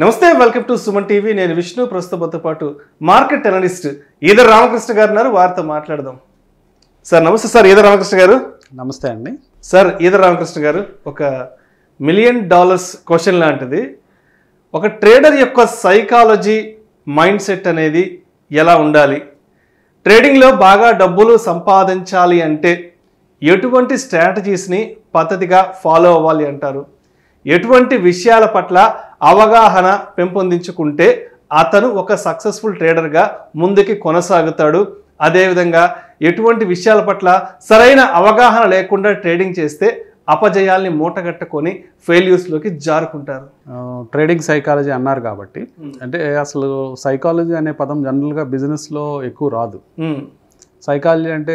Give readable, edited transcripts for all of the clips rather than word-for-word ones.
నమస్తే, welcome to Suman TV. నేను విష్ణు. ప్రస్తుతంతో పాటు మార్కెట్ అనలిస్ట్ ఈదర్ రామకృష్ణ గారు ఉన్నారు. వారితో మాట్లాడదాం. సార్ నమస్తే. సార్ ఈదర్ రామకృష్ణ గారు. నమస్తే అండి. సార్ ఈదర్ రామకృష్ణ గారు, ఒక $1 మిలియన్ క్వశ్చన్ లాంటిది. ఒక ట్రేడర్ యొక్క సైకాలజీ, మైండ్ సెట్ అనేది ఎలా ఉండాలి? ట్రేడింగ్లో బాగా డబ్బులు సంపాదించాలి అంటే ఎటువంటి స్ట్రాటజీస్ని పద్ధతిగా ఫాలో అవ్వాలి అంటారు? ఎటువంటి విషయాల పట్ల అవగాహన పెంపొందించుకుంటే అతను ఒక సక్సెస్ఫుల్ ట్రేడర్గా ముందుకి కొనసాగుతాడు? అదేవిధంగా ఎటువంటి విషయాల పట్ల సరైన అవగాహన లేకుండా ట్రేడింగ్ చేస్తే అపజయాల్ని మూటగట్టుకొని ఫెయిల్యూర్స్లోకి జారుకుంటారు? ట్రేడింగ్ సైకాలజీ అన్నారు కాబట్టి, అంటే అసలు సైకాలజీ అనే పదం జనరల్గా బిజినెస్లో ఎక్కువ రాదు. సైకాలజీ అంటే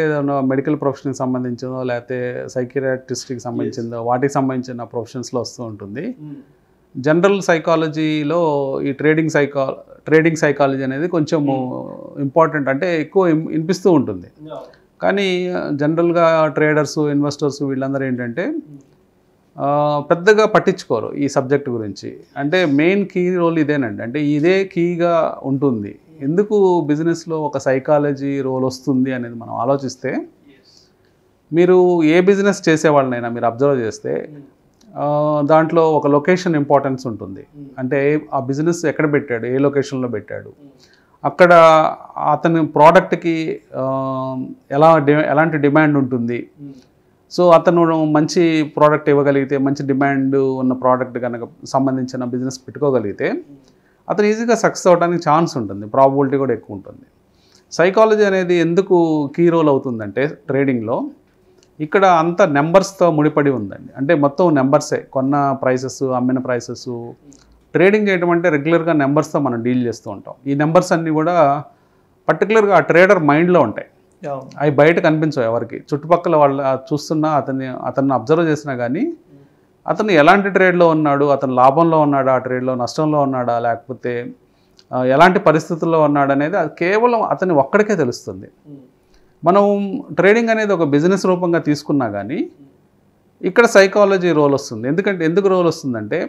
మెడికల్ ప్రొఫెషన్కి సంబంధించిందో లేకపోతే సైకియాట్రిస్ట్కి సంబంధించిందో వాటికి సంబంధించిన ప్రొఫెషన్స్లో వస్తూ ఉంటుంది. జనరల్ సైకాలజీలో ఈ ట్రేడింగ్ సైకాలజీ అనేది కొంచెం ఇంపార్టెంట్, అంటే ఎక్కువ వినిపిస్తూ ఉంటుంది. కానీ జనరల్గా ట్రేడర్స్, ఇన్వెస్టర్స్ వీళ్ళందరూ ఏంటంటే పెద్దగా పట్టించుకోరు ఈ సబ్జెక్ట్ గురించి. అంటే మెయిన్ కీ రోల్ ఇదేనండి, అంటే ఇదే కీగా ఉంటుంది. ఎందుకు బిజినెస్లో ఒక సైకాలజీ రోల్ వస్తుంది అనేది మనం ఆలోచిస్తే, మీరు ఏ బిజినెస్ చేసేవాళ్ళనైనా మీరు అబ్జర్వ్ చేస్తే దాంట్లో ఒక లొకేషన్ ఇంపార్టెన్స్ ఉంటుంది. అంటే ఆ బిజినెస్ ఎక్కడ పెట్టాడు, ఏ లొకేషన్లో పెట్టాడు, అక్కడ అతని ప్రోడక్ట్కి ఎలాంటి డిమాండ్ ఉంటుంది. సో అతను మంచి ప్రోడక్ట్ ఇవ్వగలిగితే, మంచి డిమాండ్ ఉన్న ప్రోడక్ట్ కనుక సంబంధించిన బిజినెస్ పెట్టుకోగలిగితే అతను ఈజీగా సక్సెస్ అవ్వడానికి ఛాన్స్ ఉంటుంది, ప్రాబబిలిటీ కూడా ఎక్కువ ఉంటుంది. సైకాలజీ అనేది ఎందుకు కీ రోల్ అవుతుందంటే ట్రేడింగ్లో, ఇక్కడ అంతా నెంబర్స్తో ముడిపడి ఉందండి. అంటే మొత్తం నెంబర్సే, కొన్న ప్రైసెస్, అమ్మిన ప్రైసెస్. ట్రేడింగ్ చేయడం అంటే రెగ్యులర్గా నెంబర్స్తో మనం డీల్ చేస్తూ ఉంటాం. ఈ నెంబర్స్ అన్నీ కూడా పర్టికులర్గా ఆ ట్రేడర్ మైండ్లో ఉంటాయి. అవి బయట కనిపించవు ఎవరికి. చుట్టుపక్కల వాళ్ళు చూస్తున్నా, అతన్ని అబ్జర్వ్ చేసినా కానీ అతను ఎలాంటి ట్రేడ్లో ఉన్నాడు, అతను లాభంలో ఉన్నాడా, ఆ ట్రేడ్లో నష్టంలో ఉన్నాడా, లేకపోతే ఎలాంటి పరిస్థితుల్లో ఉన్నాడు అనేది అది కేవలం అతని ఒక్కడికే తెలుస్తుంది. మనం ట్రేడింగ్ అనేది ఒక బిజినెస్ రూపంగా తీసుకున్నా కానీ ఇక్కడ సైకాలజీ రోల్ వస్తుంది. ఎందుకు రోల్ వస్తుందంటే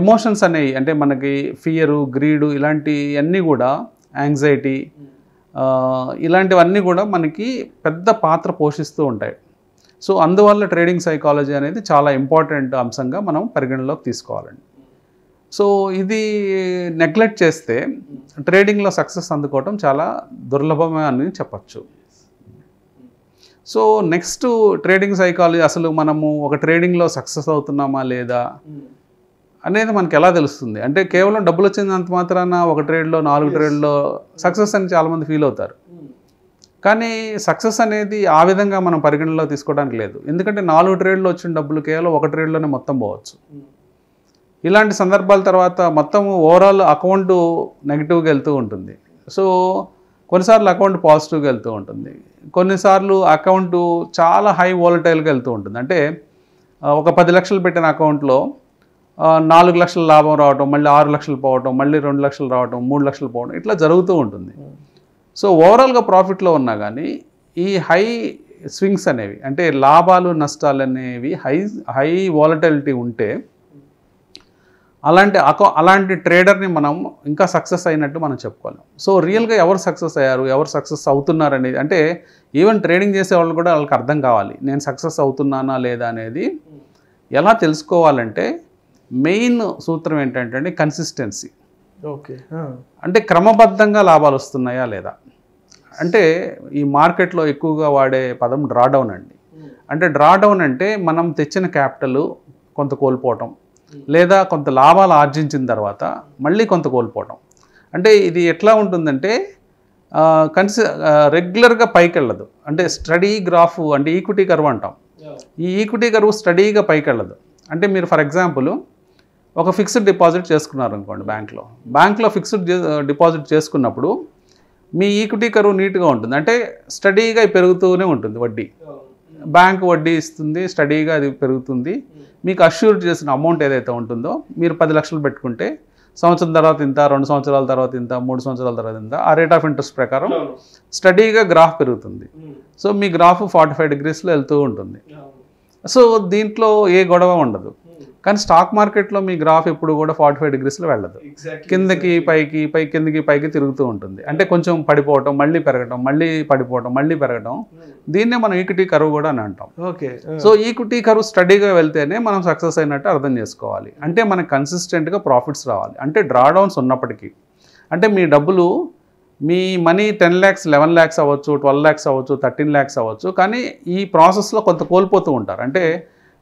ఎమోషన్స్ అనేవి, అంటే మనకి ఫియరు, గ్రీడు, ఇలాంటివన్నీ కూడా, యాంగ్జైటీ, ఇలాంటివన్నీ కూడా మనకి పెద్ద పాత్ర పోషిస్తూ ఉంటాయి. సో అందువల్ల ట్రేడింగ్ సైకాలజీ అనేది చాలా ఇంపార్టెంట్ అంశంగా మనం పరిగణలోకి తీసుకోవాలండి. సో ఇది నెగ్లెక్ట్ చేస్తే ట్రేడింగ్లో సక్సెస్ అందుకోవటం చాలా దుర్లభమే అని చెప్పచ్చు. సో నెక్స్ట్ ట్రేడింగ్ సైకాలజీ, అసలు మనము ఒక ట్రేడింగ్లో సక్సెస్ అవుతున్నామా లేదా అనేది మనకి ఎలా తెలుస్తుంది? అంటే కేవలం డబ్బులు వచ్చినంత మాత్రాన ఒక ట్రేడ్లో, 4 ట్రేడ్లో సక్సెస్ అని చాలామంది ఫీల్ అవుతారు. కానీ సక్సెస్ అనేది ఆ విధంగా మనం పరిగణనలో తీసుకోవడానికి లేదు. ఎందుకంటే 4 ట్రేడ్లో వచ్చిన డబ్బులు కేవలం 1 ట్రేడ్లోనే మొత్తం పోవచ్చు. ఇలాంటి సందర్భాల తర్వాత మొత్తం ఓవరాల్ అకౌంట్ నెగిటివ్గా వెళ్తూ ఉంటుంది. సో కొన్నిసార్లు అకౌంట్ పాజిటివ్గా వెళ్తూ ఉంటుంది, కొన్నిసార్లు అకౌంట్ చాలా హై వాలటైల్గా వెళ్తూ ఉంటుంది. అంటే ఒక 10 లక్షలు పెట్టిన అకౌంట్లో 4 లక్షల లాభం రావటం, మళ్ళీ 6 లక్షలు పోవటం, మళ్ళీ 2 లక్షలు రావటం, 3 లక్షలు పోవడం, ఇట్లా జరుగుతూ ఉంటుంది. సో ఓవరాల్గా ప్రాఫిట్లో ఉన్నా కానీ ఈ హై స్వింగ్స్ అనేవి, అంటే లాభాలు నష్టాలు అనేవి హై వాలటిలిటీ ఉంటే అలాంటి ట్రేడర్ని మనం ఇంకా సక్సెస్ అయినట్టు మనం చెప్పుకోలేం. సో రియల్గా ఎవరు సక్సెస్ అయ్యారు, ఎవరు సక్సెస్ అవుతున్నారు అనేది, అంటే ఈవెన్ ట్రేడింగ్ చేసే వాళ్ళు కూడా వాళ్ళకి అర్థం కావాలి, నేను సక్సెస్ అవుతున్నానా లేదా అనేది. ఎలా తెలుసుకోవాలంటే మెయిన్ సూత్రం ఏంటంటే కన్సిస్టెన్సీ. ఓకే, అంటే క్రమబద్ధంగా లాభాలు వస్తున్నాయా లేదా. అంటే ఈ మార్కెట్లో ఎక్కువగా వాడే పదం డ్రాడౌన్ అండి. అంటే డ్రాడౌన్ అంటే మనం తెచ్చిన క్యాపిటల్ కొంత కోల్పోవటం, లేదా కొంత లాభాలు ఆర్జించిన తర్వాత మళ్ళీ కొంత కోల్పోవటం. అంటే ఇది ఎట్లా ఉంటుందంటే రెగ్యులర్గా పైకి వెళ్ళదు. అంటే స్టడీ గ్రాఫ్, అంటే ఈక్విటీ కర్వ్ అంటాం. ఈ ఈక్విటీ కర్వ్ స్టడీగా పైకి వెళ్ళదు. అంటే మీరు ఫర్ ఎగ్జాంపుల్ ఒక ఫిక్స్డ్ డిపాజిట్ చేసుకున్నారు అనుకోండి బ్యాంక్లో ఫిక్స్డ్ డిపాజిట్ చేసుకున్నప్పుడు మీ ఈక్విటీ కర్వ్ నీట్గా ఉంటుంది. అంటే స్టడీగా పెరుగుతూనే ఉంటుంది వడ్డీ. బ్యాంక్ వడ్డీ ఇస్తుంది, స్టడీగా అది పెరుగుతుంది. మీకు అష్యూర్ చేసిన అమౌంట్ ఏదైతే ఉంటుందో, మీరు 10 లక్షలు పెట్టుకుంటే సంవత్సరం తర్వాత ఇంత, 2 సంవత్సరాల తర్వాత ఇంత, 3 సంవత్సరాల తర్వాత ఇంత, ఆ రేట్ ఆఫ్ ఇంట్రెస్ట్ ప్రకారం స్టడీగా గ్రాఫ్ పెరుగుతుంది. సో మీ గ్రాఫ్ 45 డిగ్రీస్లో వెళ్తూ ఉంటుంది. సో దీంట్లో ఏ గొడవ ఉండదు. కానీ స్టాక్ మార్కెట్లో మీ గ్రాఫ్ ఎప్పుడు కూడా 45 డిగ్రీస్లో వెళ్ళదు, కిందకి పైకి కిందకి పైకి తిరుగుతూ ఉంటుంది. అంటే కొంచెం పడిపోవటం, మళ్ళీ పెరగటం, మళ్ళీ పడిపోవటం, మళ్ళీ పెరగటం. దీన్నే మనం ఈక్విటీ కర్వ్ కూడా అని అంటాం. ఓకే. సో ఈక్విటీ కర్వ్ స్టడీగా వెళ్తేనే మనం సక్సెస్ అయినట్టు అర్థం చేసుకోవాలి. అంటే మనకు కన్సిస్టెంట్గా ప్రాఫిట్స్ రావాలి. అంటే డ్రాడౌన్స్ ఉన్నప్పటికీ, అంటే మీ డబ్బులు, మీ మనీ 10 lakhs 11 lakhs అవ్వచ్చు, 12 lakhs అవ్వచ్చు, 13 lakhs అవ్వచ్చు, కానీ ఈ ప్రాసెస్లో కొంత కోల్పోతూ ఉంటారు. అంటే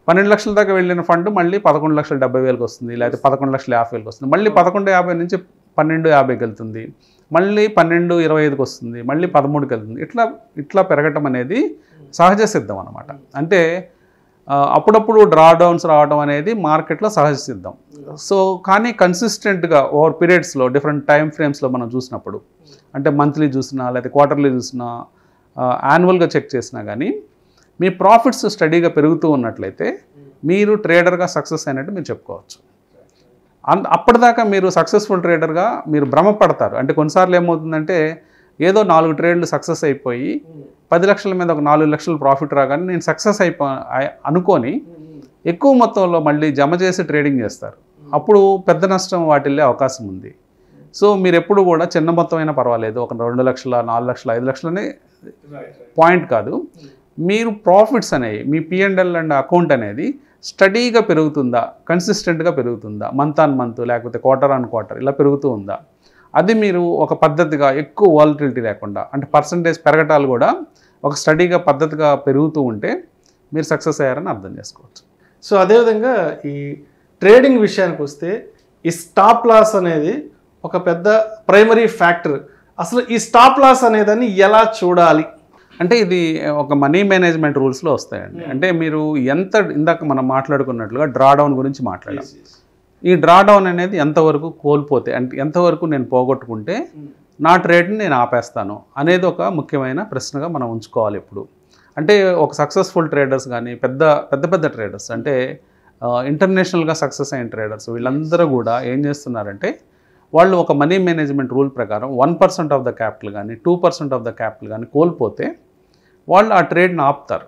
12 లక్షల దాకా వెళ్ళిన ఫండ్ మళ్ళీ 11,70,000కి వస్తుంది, లేకపోతే 11,50,000కి వస్తుంది, మళ్ళీ 11,50,000 నుంచి 12,50,000కి వెళ్తుంది, మళ్ళీ 12,25కి వస్తుంది, మళ్ళీ 13కి వెళ్తుంది. ఇట్లా పెరగటం అనేది సహజ సిద్ధం అన్నమాట. అంటే అప్పుడప్పుడు డ్రాడౌన్స్ రావడం అనేది మార్కెట్లో సహజ సిద్ధం. సో కానీ కన్సిస్టెంట్గా ఓవర్ పీరియడ్స్లో డిఫరెంట్ టైం ఫ్రేమ్స్లో మనం చూసినప్పుడు, అంటే మంత్లీ చూసినా లేకపోతే క్వార్టర్లీ చూసినా యాన్యువల్గా చెక్ చేసినా కానీ మీ ప్రాఫిట్స్ స్టడీగా పెరుగుతూ ఉన్నట్లయితే మీరు ట్రేడర్గా సక్సెస్ అయినట్టు మీరు చెప్పుకోవచ్చు. అప్పటిదాకా మీరు సక్సెస్ఫుల్ ట్రేడర్గా మీరు భ్రమపడతారు. అంటే కొన్నిసార్లు ఏమవుతుందంటే ఏదో 4 ట్రేడ్లు సక్సెస్ అయిపోయి 10 లక్షల మీద ఒక 4 లక్షలు ప్రాఫిట్ రాగానే నేను సక్సెస్ అనుకొని ఎక్కువ మొత్తంలో మళ్ళీ జమ చేసి ట్రేడింగ్ చేస్తారు. అప్పుడు పెద్ద నష్టం వాటిల్లే అవకాశం ఉంది. సో మీరు ఎప్పుడు కూడా చిన్న మొత్తం అయినా పర్వాలేదు, ఒక 2 లక్షల 4 లక్షల 5 లక్షలనే పాయింట్ కాదు. మీరు ప్రాఫిట్స్ అనేవి మీ P&L అండ్ అకౌంట్ అనేది స్టడీగా పెరుగుతుందా, కన్సిస్టెంట్గా పెరుగుతుందా, మంత్ ఆన్ మంత్ లేకపోతే క్వార్టర్ ఆన్ క్వార్టర్ ఇలా పెరుగుతూ ఉందా, అది మీరు ఒక పద్ధతిగా ఎక్కువ వాలటిలిటీ లేకుండా, అంటే పర్సంటేజ్ పెరగటాలు కూడా ఒక స్టడీగా పద్ధతిగా పెరుగుతూ ఉంటే మీరు సక్సెస్ అయ్యారని అర్థం చేసుకోవచ్చు. సో అదేవిధంగా ఈ ట్రేడింగ్ విషయానికి వస్తే ఈ స్టాప్ లాస్ అనేది ఒక పెద్ద ప్రైమరీ ఫ్యాక్టర్. అసలు ఈ స్టాప్ లాస్ అనేదాన్ని ఎలా చూడాలి? అంటే ఇది ఒక మనీ మేనేజ్మెంట్ రూల్స్లో వస్తాయండి. అంటే మీరు ఇందాక మనం మాట్లాడుకున్నట్లుగా డ్రాడౌన్ గురించి మాట్లాడాం. ఈ డ్రాడౌన్ అనేది ఎంతవరకు కోల్పోతే, అంటే ఎంతవరకు నేను పోగొట్టుకుంటే నా ట్రేడ్ని నేను ఆపేస్తాను అనేది ఒక ముఖ్యమైన ప్రశ్నగా మనం ఉంచుకోవాలి ఎప్పుడు. అంటే ఒక సక్సెస్ఫుల్ ట్రేడర్స్ కానీ పెద్ద ట్రేడర్స్, అంటే ఇంటర్నేషనల్గా సక్సెస్ అయిన ట్రేడర్స్, వీళ్ళందరూ కూడా ఏం చేస్తున్నారంటే వాళ్ళు ఒక మనీ మేనేజ్మెంట్ రూల్ ప్రకారం 1% ఆఫ్ ద క్యాపిటల్ కానీ 2% ఆఫ్ ద క్యాపిటల్ కానీ కోల్పోతే వాళ్ళు ఆ ట్రేడ్ని ఆపుతారు.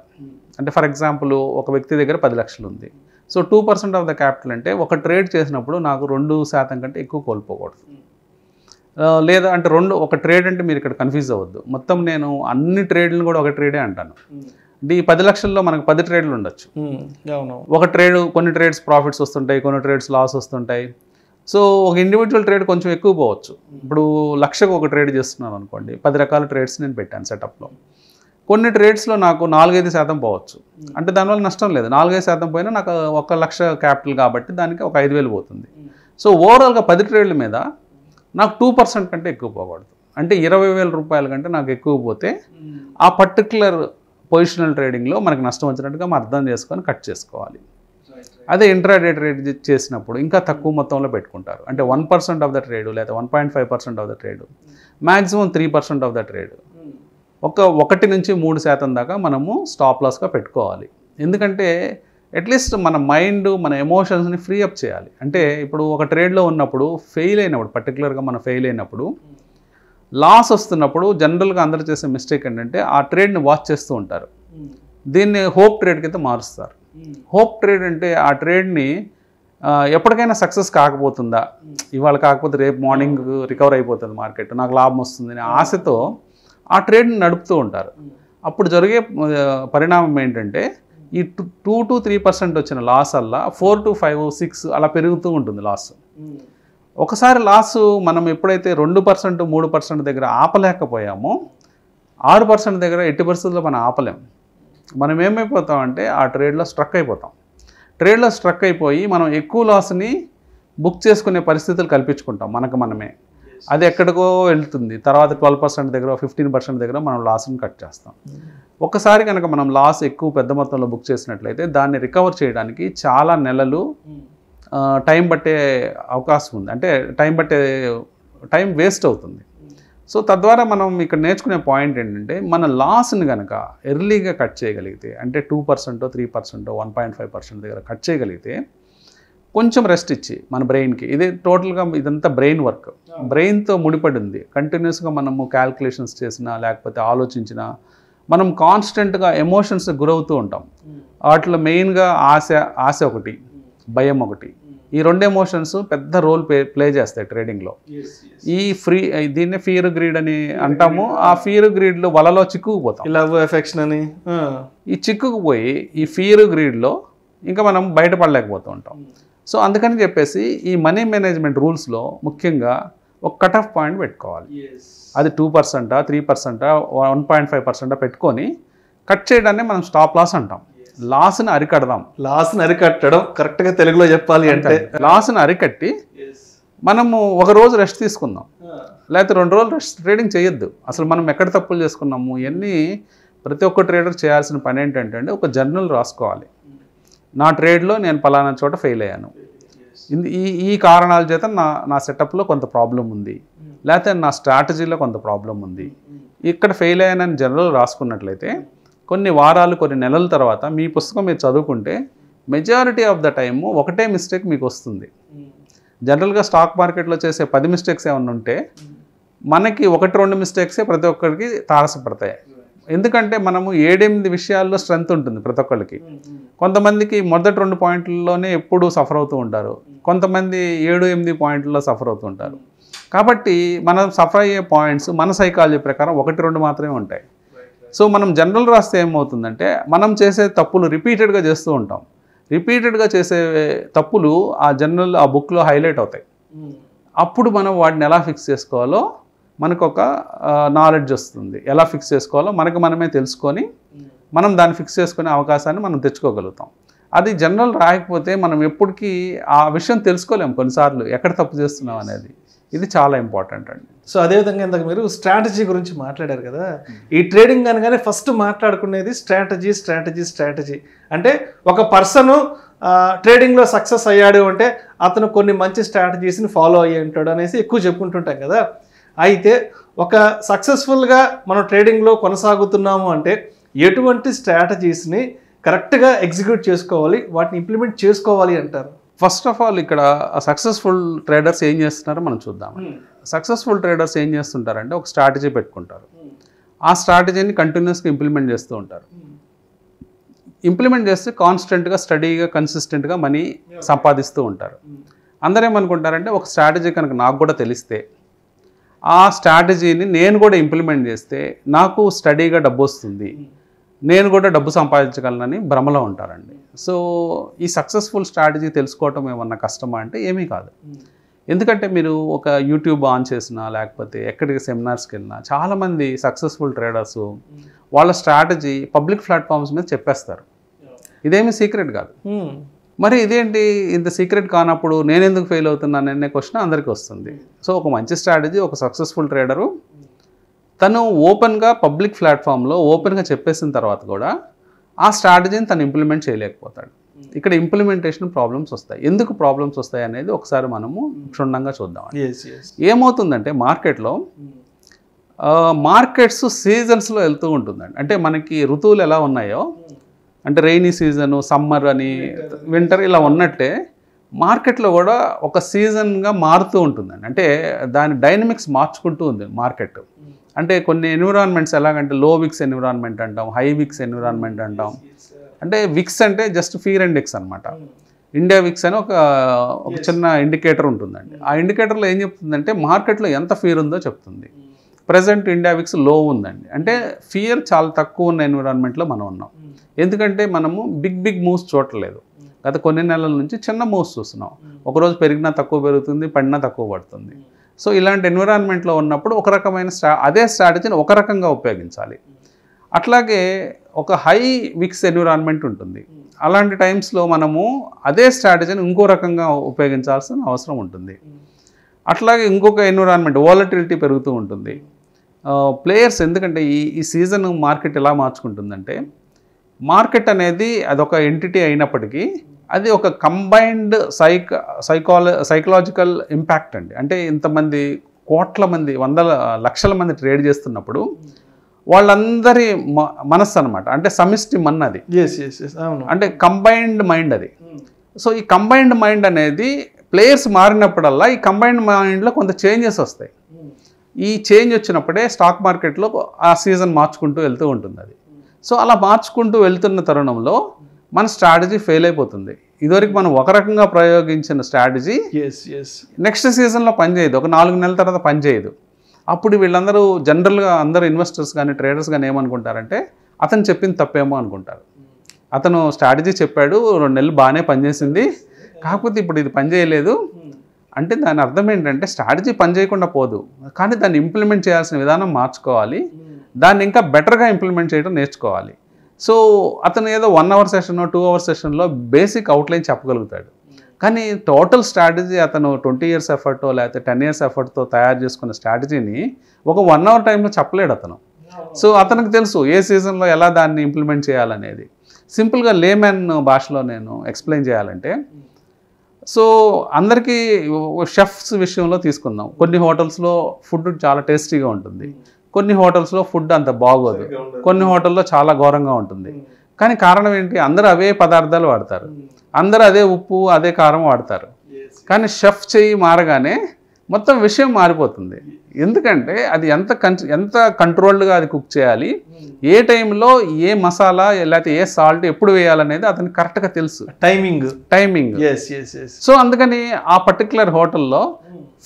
అంటే ఫర్ ఎగ్జాంపుల్ ఒక వ్యక్తి దగ్గర 10 లక్షలు ఉంది. సో 2% ఆఫ్ ద క్యాపిటల్ అంటే ఒక ట్రేడ్ చేసినప్పుడు నాకు 2% కంటే ఎక్కువ కోల్పోకూడదు. లేదా అంటే ఒక ట్రేడ్ అంటే మీరు ఇక్కడ కన్ఫ్యూజ్ అవ్వద్దు. మొత్తం నేను అన్ని ట్రేడ్లను కూడా ఒక ట్రేడే అంటాను. అంటే ఈ 10 లక్షల్లో మనకు 10 ట్రేడ్లు ఉండొచ్చు. ఒక ట్రేడ్, కొన్ని ట్రేడ్స్ ప్రాఫిట్స్ వస్తుంటాయి, కొన్ని ట్రేడ్స్ లాస్ వస్తుంటాయి. సో ఒక ఇండివిజువల్ ట్రేడ్ కొంచెం ఎక్కువ పోవచ్చు. ఇప్పుడు 1,00,000కు ఒక ట్రేడ్ చేస్తున్నాను అనుకోండి, 10 రకాల ట్రేడ్స్ నేను పెట్టాను సెటప్లో. కొన్ని ట్రేడ్స్లో నాకు 4-5% పోవచ్చు. అంటే దానివల్ల నష్టం లేదు. 4-5% పోయినా నాకు 1,00,000 క్యాపిటల్ కాబట్టి దానికి ఒక 5,000 పోతుంది. సో ఓవరాల్గా 10 ట్రేడ్ల మీద నాకు 2% కంటే ఎక్కువ పోకూడదు. అంటే 20,000 రూపాయల కంటే నాకు ఎక్కువ పోతే ఆ పర్టికులర్ పొజిషనల్ ట్రేడింగ్లో మనకు నష్టం వచ్చినట్టుగా మనం అర్థం చేసుకొని కట్ చేసుకోవాలి. అదే ఇంట్రాడే ట్రేడ్ చేసినప్పుడు ఇంకా తక్కువ మొత్తంలో పెట్టుకుంటారు. అంటే 1% ఆఫ్ ద ట్రేడ్ లేదా 1.5% of the trade, maximum 3% of the trade, 1 నుంచి 3% దాకా మనము స్టాప్ లాస్గా పెట్టుకోవాలి. ఎందుకంటే అట్లీస్ట్ మన మైండ్, మన ఎమోషన్స్ని ఫ్రీ అప్ చేయాలి. అంటే ఇప్పుడు ఒక ట్రేడ్లో ఉన్నప్పుడు పర్టికులర్గా మనం ఫెయిల్ అయినప్పుడు, లాస్ వస్తున్నప్పుడు జనరల్గా అందరూ చేసే మిస్టేక్ ఏంటంటే ఆ ట్రేడ్ని వాచ్ చేస్తూ ఉంటారు. దీన్ని హోప్ ట్రేడ్ కింద మారుస్తారు. హోప్ ట్రేడ్ అంటే ఆ ట్రేడ్ని ఎప్పటికైనా సక్సెస్ కాకపోతుందా, ఇవాళ కాకపోతే రేపు మార్నింగ్ రికవర్ అయిపోతుంది మార్కెట్, నాకు లాభం వస్తుంది అనే ఆశతో ఆ ట్రేడ్ని నడుపుతూ ఉంటారు. అప్పుడు జరిగే పరిణామం ఏంటంటే ఈ 2 to 3% వచ్చిన లాస్ అలా 4 to 5, 6 అలా పెరుగుతూ ఉంటుంది లాస్. ఒకసారి లాస్ మనం ఎప్పుడైతే 2%, 3% దగ్గర ఆపలేకపోయామో 6% దగ్గర ఎట్టి పరిస్థితుల్లో మనం ఆపలేం. మనం ఏమైపోతామంటే ఆ ట్రేడ్లో స్ట్రక్ అయిపోతాం. ట్రేడ్లో స్ట్రక్ అయిపోయి మనం ఎక్కువ లాస్ని బుక్ చేసుకునే పరిస్థితులు కల్పించుకుంటాం మనమే. అది ఎక్కడికో వెళ్తుంది. తర్వాత 12% దగ్గర 15% దగ్గర మనం లాస్ని కట్ చేస్తాం. ఒకసారి కనుక మనం లాస్ ఎక్కువ పెద్ద మొత్తంలో బుక్ చేసినట్లయితే దాన్ని రికవర్ చేయడానికి చాలా నెలలు టైం పట్టే అవకాశం ఉంది. అంటే టైం వేస్ట్ అవుతుంది. సో తద్వారా మనం ఇక్కడ నేర్చుకునే పాయింట్ ఏంటంటే మన లాస్ని కనుక ఎర్లీగా కట్ చేయగలిగితే, అంటే 2%, 3%, 1.5% దగ్గర కట్ చేయగలిగితే కొంచెం రెస్ట్ ఇచ్చి మన బ్రెయిన్కి, టోటల్గా ఇదంతా బ్రెయిన్ వర్క్, బ్రెయిన్తో ముడిపడి ఉంది. కంటిన్యూస్గా మనము క్యాల్కులేషన్స్ చేసినా లేకపోతే ఆలోచించినా మనం కాన్స్టెంట్గా ఎమోషన్స్ గురవుతూ ఉంటాం. వాటిలో మెయిన్గా ఆశ ఒకటి. భయం ఒకటి. ఈ రెండు ఎమోషన్స్ పెద్ద రోల్ ప్లే చేస్తాయి ట్రేడింగ్లో. ఈ దీన్నే ఫియర్ గ్రీడ్ అని అంటాము. ఆ ఫియర్ గ్రీడ్లో వలలో చిక్కుకుపోతాం, లవ్ ఎఫెక్షన్ అని. ఈ చిక్కుకుపోయి ఈ ఫియర్ గ్రీడ్లో ఇంకా మనం బయటపడలేకపోతూ ఉంటాం. సో అందుకని చెప్పేసి ఈ మనీ మేనేజ్మెంట్ రూల్స్లో ముఖ్యంగా ఒక కట్ ఆఫ్ పాయింట్ పెట్టుకోవాలి. అది 2%, 3%, 1.5% పెట్టుకొని కట్ చేయడాన్ని మనం స్టాప్ లాస్ అంటాం. లాస్ని అరికడదాం. లాస్ని అరికట్టడం కరెక్ట్గా తెలుగులో చెప్పాలి అంటే లాస్ని అరికట్టి మనము ఒక రోజు రెస్ట్ తీసుకుందాం, లేకపోతే 2 రోజులు రెస్ట్ ట్రేడింగ్ చేయొద్దు. అసలు మనం ఎక్కడ తప్పులు చేసుకున్నాము ఇవన్నీ ప్రతి ఒక్క ట్రేడర్ చేయాల్సిన పని ఏంటంటే అండి, ఒక జర్నల్ రాసుకోవాలి. నా ట్రేడ్లో నేను పలానా చోట ఫెయిల్ అయ్యాను, ఈ కారణాల చేత నా సెటప్లో కొంత ప్రాబ్లం ఉంది, లేకపోతే నా స్ట్రాటజీలో కొంత ప్రాబ్లం ఉంది, ఇక్కడ ఫెయిల్ అయ్యానని జర్నల్ రాసుకున్నట్లయితే కొన్ని వారాలు కొన్ని నెలల తర్వాత మీ పుస్తకం మీరు చదువుకుంటే మెజారిటీ ఆఫ్ ద టైమ్ ఒకటే మిస్టేక్ మీకు వస్తుంది. జనరల్గా స్టాక్ మార్కెట్లో చేసే 10 మిస్టేక్స్ ఏమన్నా ఉంటే మనకి 1-2 మిస్టేక్సే ప్రతి ఒక్కరికి తారసపడతాయి. ఎందుకంటే మనము 7-8 విషయాల్లో స్ట్రెంత్ ఉంటుంది ప్రతి ఒక్కరికి. కొంతమందికి మొదటి 2 పాయింట్లలోనే ఎప్పుడూ సఫర్ అవుతూ ఉంటారు, కొంతమంది 7-8 పాయింట్లలో సఫర్ అవుతూ ఉంటారు. కాబట్టి మనం సఫర్ అయ్యే పాయింట్స్ మన సైకాలజీ ప్రకారం 1-2 మాత్రమే ఉంటాయి. సో మనం జనరల్ రాస్తే ఏమవుతుందంటే మనం చేసే తప్పులు రిపీటెడ్గా చేస్తూ ఉంటాం. రిపీటెడ్గా చేసే తప్పులు ఆ జనరల్ ఆ బుక్లో హైలైట్ అవుతాయి. అప్పుడు మనం వాటిని ఎలా ఫిక్స్ చేసుకోవాలో మనకు ఒక నాలెడ్జ్ వస్తుంది. ఎలా ఫిక్స్ చేసుకోవాలో మనమే తెలుసుకొని మనం దాన్ని ఫిక్స్ చేసుకునే అవకాశాన్ని మనం తెచ్చుకోగలుగుతాం. అది జనరల్ రాయకపోతే మనం ఎప్పటికీ ఆ విషయం తెలుసుకోలేము కొన్నిసార్లు ఎక్కడ తప్పు చేస్తున్నాం అనేది. ఇది చాలా ఇంపార్టెంట్ అండి. సో అదేవిధంగా ఇందాక మీరు స్ట్రాటజీ గురించి మాట్లాడారు కదా, ఈ ట్రేడింగ్ అనగానే ఫస్ట్ మాట్లాడుకునేది స్ట్రాటజీ. అంటే ఒక పర్సను ట్రేడింగ్లో సక్సెస్ అయ్యాడు అంటే అతను కొన్ని మంచి స్ట్రాటజీస్ని ఫాలో అయ్యి ఉంటాడు అనేసి ఎక్కువ చెప్పుకుంటుంటాం కదా. అయితే ఒక సక్సెస్ఫుల్గా మనం ట్రేడింగ్లో కొనసాగుతున్నాము అంటే ఎటువంటి స్ట్రాటజీస్ని కరెక్ట్గా ఎగ్జిక్యూట్ చేసుకోవాలి, వాటిని ఇంప్లిమెంట్ చేసుకోవాలి అంటారు? ఫస్ట్ ఆఫ్ ఆల్ ఇక్కడ సక్సెస్ఫుల్ ట్రేడర్స్ ఏం చేస్తున్నారో మనం చూద్దాం. సక్సెస్ఫుల్ ట్రేడర్స్ ఏం చేస్తుంటారంటే ఒక స్ట్రాటజీ పెట్టుకుంటారు, ఆ స్ట్రాటజీని కంటిన్యూస్గా ఇంప్లిమెంట్ చేస్తూ ఉంటారు. ఇంప్లిమెంట్ చేస్తే కాన్స్టెంట్గా స్టడీగా కన్సిస్టెంట్గా మనీ సంపాదిస్తూ ఉంటారు. అందరూ ఏమనుకుంటారంటే ఒక స్ట్రాటజీ కనుక నాకు కూడా తెలిస్తే ఆ స్ట్రాటజీని నేను కూడా ఇంప్లిమెంట్ చేస్తే నాకు స్టడీగా డబ్బు వస్తుంది, నేను కూడా డబ్బు సంపాదించగలనని భ్రమలో ఉంటారండి. సో ఈ సక్సెస్ఫుల్ స్ట్రాటజీ తెలుసుకోవటం ఏమన్నా కష్టమా అంటే ఏమీ కాదు. ఎందుకంటే మీరు ఒక యూట్యూబ్ ఆన్ చేసినా లేకపోతే ఎక్కడికి సెమినార్స్కి వెళ్ళినా చాలామంది సక్సెస్ఫుల్ ట్రేడర్స్ వాళ్ళ స్ట్రాటజీ పబ్లిక్ ప్లాట్ఫామ్స్ మీద చెప్పేస్తారు. ఇదేమీ సీక్రెట్ కాదు. మరి ఇదేంటి ఇంత సీక్రెట్ కానప్పుడు నేను ఎందుకు ఫెయిల్ అవుతున్నాను అనే క్వశ్చన్ అందరికీ వస్తుంది. సో ఒక మంచి స్ట్రాటజీ ఒక సక్సెస్ఫుల్ ట్రేడరు తను ఓపెన్గా పబ్లిక్ ప్లాట్ఫామ్లో ఓపెన్గా చెప్పేసిన తర్వాత కూడా ఆ స్ట్రాటజీని తను ఇంప్లిమెంట్ చేయలేకపోతాడు. ఇక్కడ ఇంప్లిమెంటేషన్ ప్రాబ్లమ్స్ వస్తాయి. ఎందుకు ప్రాబ్లమ్స్ వస్తాయి అనేది ఒకసారి మనము క్షుణ్ణంగా చూద్దాం. ఏమవుతుందంటే మార్కెట్స్ సీజన్స్లో వెళ్తూ ఉంటుందండి. అంటే మనకి ఋతువులు ఎలా ఉన్నాయో అంటే రెయినీ సీజను, సమ్మర్ అని, వింటర్ ఇలా ఉన్నట్టే మార్కెట్లో కూడా ఒక సీజన్గా మారుతూ ఉంటుందండి. అంటే దాని డైనమిక్స్ మార్చుకుంటూ ఉంది మార్కెట్. అంటే కొన్ని ఎన్విరాన్మెంట్స్ ఎలాగంటే లో విక్స్ ఎన్విరాన్మెంట్ అంటాం, హై విక్స్ ఎన్విరాన్మెంట్ అంటాం. అంటే విక్స్ అంటే జస్ట్ ఫియర్ ఇండెక్స్ అనమాట. ఇండియా విక్స్ అని ఒక చిన్న ఇండికేటర్ ఉంటుందండి. ఆ ఇండికేటర్లో ఏం చెప్తుందంటే మార్కెట్లో ఎంత ఫియర్ ఉందో చెప్తుంది. ప్రజెంట్ ఇండియా విక్స్ లో ఉందండి. అంటే ఫియర్ చాలా తక్కువ ఉన్న ఎన్విరాన్మెంట్లో మనం ఉన్నాం. ఎందుకంటే మనము బిగ్ మూవ్స్ చూడలేదు. గత కొన్ని నెలల నుంచి చిన్న మూవ్స్ చూస్తున్నాం. ఒకరోజు పెరిగినా తక్కువ పెరుగుతుంది, పడినా తక్కువ పడుతుంది. సో ఇలాంటి ఎన్విరాన్మెంట్లో ఉన్నప్పుడు ఒక రకమైన అదే స్ట్రాటజీని ఒక రకంగా ఉపయోగించాలి. అట్లాగే ఒక హై విక్స్ ఎన్విరాన్మెంట్ ఉంటుంది. అలాంటి టైమ్స్లో మనము అదే స్ట్రాటజీని ఇంకో రకంగా ఉపయోగించాల్సిన అవసరం ఉంటుంది. అట్లాగే ఇంకొక ఎన్విరాన్మెంట్ వాలటిలిటీ పెరుగుతూ ఉంటుంది. ప్లేయర్స్ ఎందుకంటే ఈ సీజన్ మార్కెట్ ఎలా మార్చుకుంటుందంటే మార్కెట్ అనేది అదొక ఎంటిటీ అయినప్పటికీ అది ఒక కంబైన్డ్ సైకలాజికల్ ఇంపాక్ట్ అండి. అంటే ఇంతమంది కోట్ల మంది, వందల లక్షల మంది ట్రేడ్ చేస్తున్నప్పుడు వాళ్ళందరి మనస్సు అనమాట. అంటే సమిష్టి మన్ అది. అంటే కంబైన్డ్ మైండ్ అది. సో ఈ కంబైన్డ్ మైండ్ అనేది ప్లేయర్స్ మారినప్పుడల్లా ఈ కంబైన్డ్ మైండ్లో కొంత చేంజెస్ వస్తాయి. ఈ చేంజ్ వచ్చినప్పుడే స్టాక్ మార్కెట్లో ఆ సీజన్ మార్చుకుంటూ వెళ్తూ ఉంటుంది అది. సో అలా మార్చుకుంటూ వెళ్తున్న తరుణంలో మన స్ట్రాటజీ ఫెయిల్ అయిపోతుంది. ఇదివరకు మనం ఒక రకంగా ప్రయోగించిన స్ట్రాటజీ నెక్స్ట్ సీజన్లో పనిచేయదు, ఒక 4 నెలల తర్వాత పనిచేయదు. అప్పుడు వీళ్ళందరూ జనరల్గా అందరూ ఇన్వెస్టర్స్ కానీ ట్రేడర్స్ కానీ ఏమనుకుంటారంటే అతను చెప్పింది తప్పేమో అనుకుంటారు. అతను స్ట్రాటజీ చెప్పాడు, 2 నెలలు బాగానే పనిచేసింది, కాకపోతే ఇప్పుడు ఇది పనిచేయలేదు అంటే దాని అర్థం ఏంటంటే స్ట్రాటజీ పనిచేయకుండా పోదు, కానీ దాన్ని ఇంప్లిమెంట్ చేయాల్సిన విధానం మార్చుకోవాలి, దాన్ని ఇంకా బెటర్గా ఇంప్లిమెంట్ చేయడం నేర్చుకోవాలి. సో అతను ఏదో 1 అవర్ సెషన్ 2 అవర్ సెషన్లో బేసిక్ అవుట్లైన్ చెప్పగలుగుతాడు, కానీ టోటల్ స్ట్రాటజీ అతను 20 years ఎఫర్టో లేకపోతే 10 years ఎఫర్ట్తో తయారు చేసుకున్న స్ట్రాటజీని ఒక 1 hour టైంలో చెప్పలేడు అతను. సో అతనికి తెలుసు ఏ సీజన్లో ఎలా దాన్ని ఇంప్లిమెంట్ చేయాలనేది. సింపుల్గా లేమెన్ భాషలో నేను ఎక్స్ప్లెయిన్ చేయాలంటే, సో అందరికీ షెఫ్స్ విషయంలో తీసుకుందాం. కొన్ని హోటల్స్లో ఫుడ్ చాలా టేస్టీగా ఉంటుంది, కొన్ని హోటల్స్లో ఫుడ్ అంత బాగోదు, కొన్ని హోటల్లో చాలా ఘోరంగా ఉంటుంది. కానీ కారణం ఏంటి? అందరూ అవే పదార్థాలు వాడతారు, అందరూ అదే ఉప్పు అదే కారం వాడతారు. కానీ షెఫ్ చెయ్యి మారగానే మొత్తం విషయం మారిపోతుంది. ఎందుకంటే అది ఎంత కంట్రోల్డ్గా అది కుక్ చేయాలి, ఏ టైంలో ఏ మసాలా లేకపోతే ఏ సాల్ట్ ఎప్పుడు వేయాలనేది అతనికి కరెక్ట్గా తెలుసు. టైమింగ్. సో అందుకని ఆ పర్టికులర్ హోటల్లో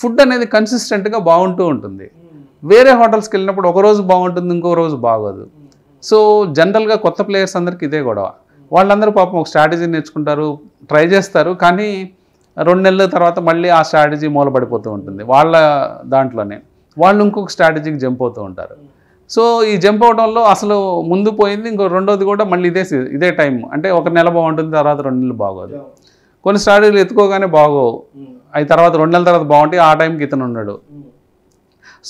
ఫుడ్ అనేది కన్సిస్టెంట్గా బాగుంటూ ఉంటుంది. వేరే హోటల్స్కి వెళ్ళినప్పుడు ఒక రోజు బాగుంటుంది, ఇంకో రోజు బాగోదు. సో జనరల్గా కొత్త ప్లేయర్స్ అందరికీ ఇదే గొడవ. వాళ్ళందరూ పాపం ఒక స్ట్రాటజీ నేర్చుకుంటారు, ట్రై చేస్తారు, కానీ 2 నెలల తర్వాత మళ్ళీ ఆ స్ట్రాటజీ మూలపడిపోతూ ఉంటుంది. వాళ్ళ దాంట్లోనే వాళ్ళు ఇంకొక స్ట్రాటజీకి జంప్ అవుతూ ఉంటారు. సో ఈ జంప్ అవడంలో అసలు ముందు పోయింది, ఇంకో రెండోది కూడా మళ్ళీ ఇదే టైం. అంటే 1 నెల బాగుంటుంది, తర్వాత 2 నెలలు బాగోదు. కొన్ని స్ట్రాటజీలు ఎత్తుకోగానే బాగోవు, అవి తర్వాత 2 నెలల తర్వాత బాగుంటాయి, ఆ టైంకి ఇతను ఉన్నాడు.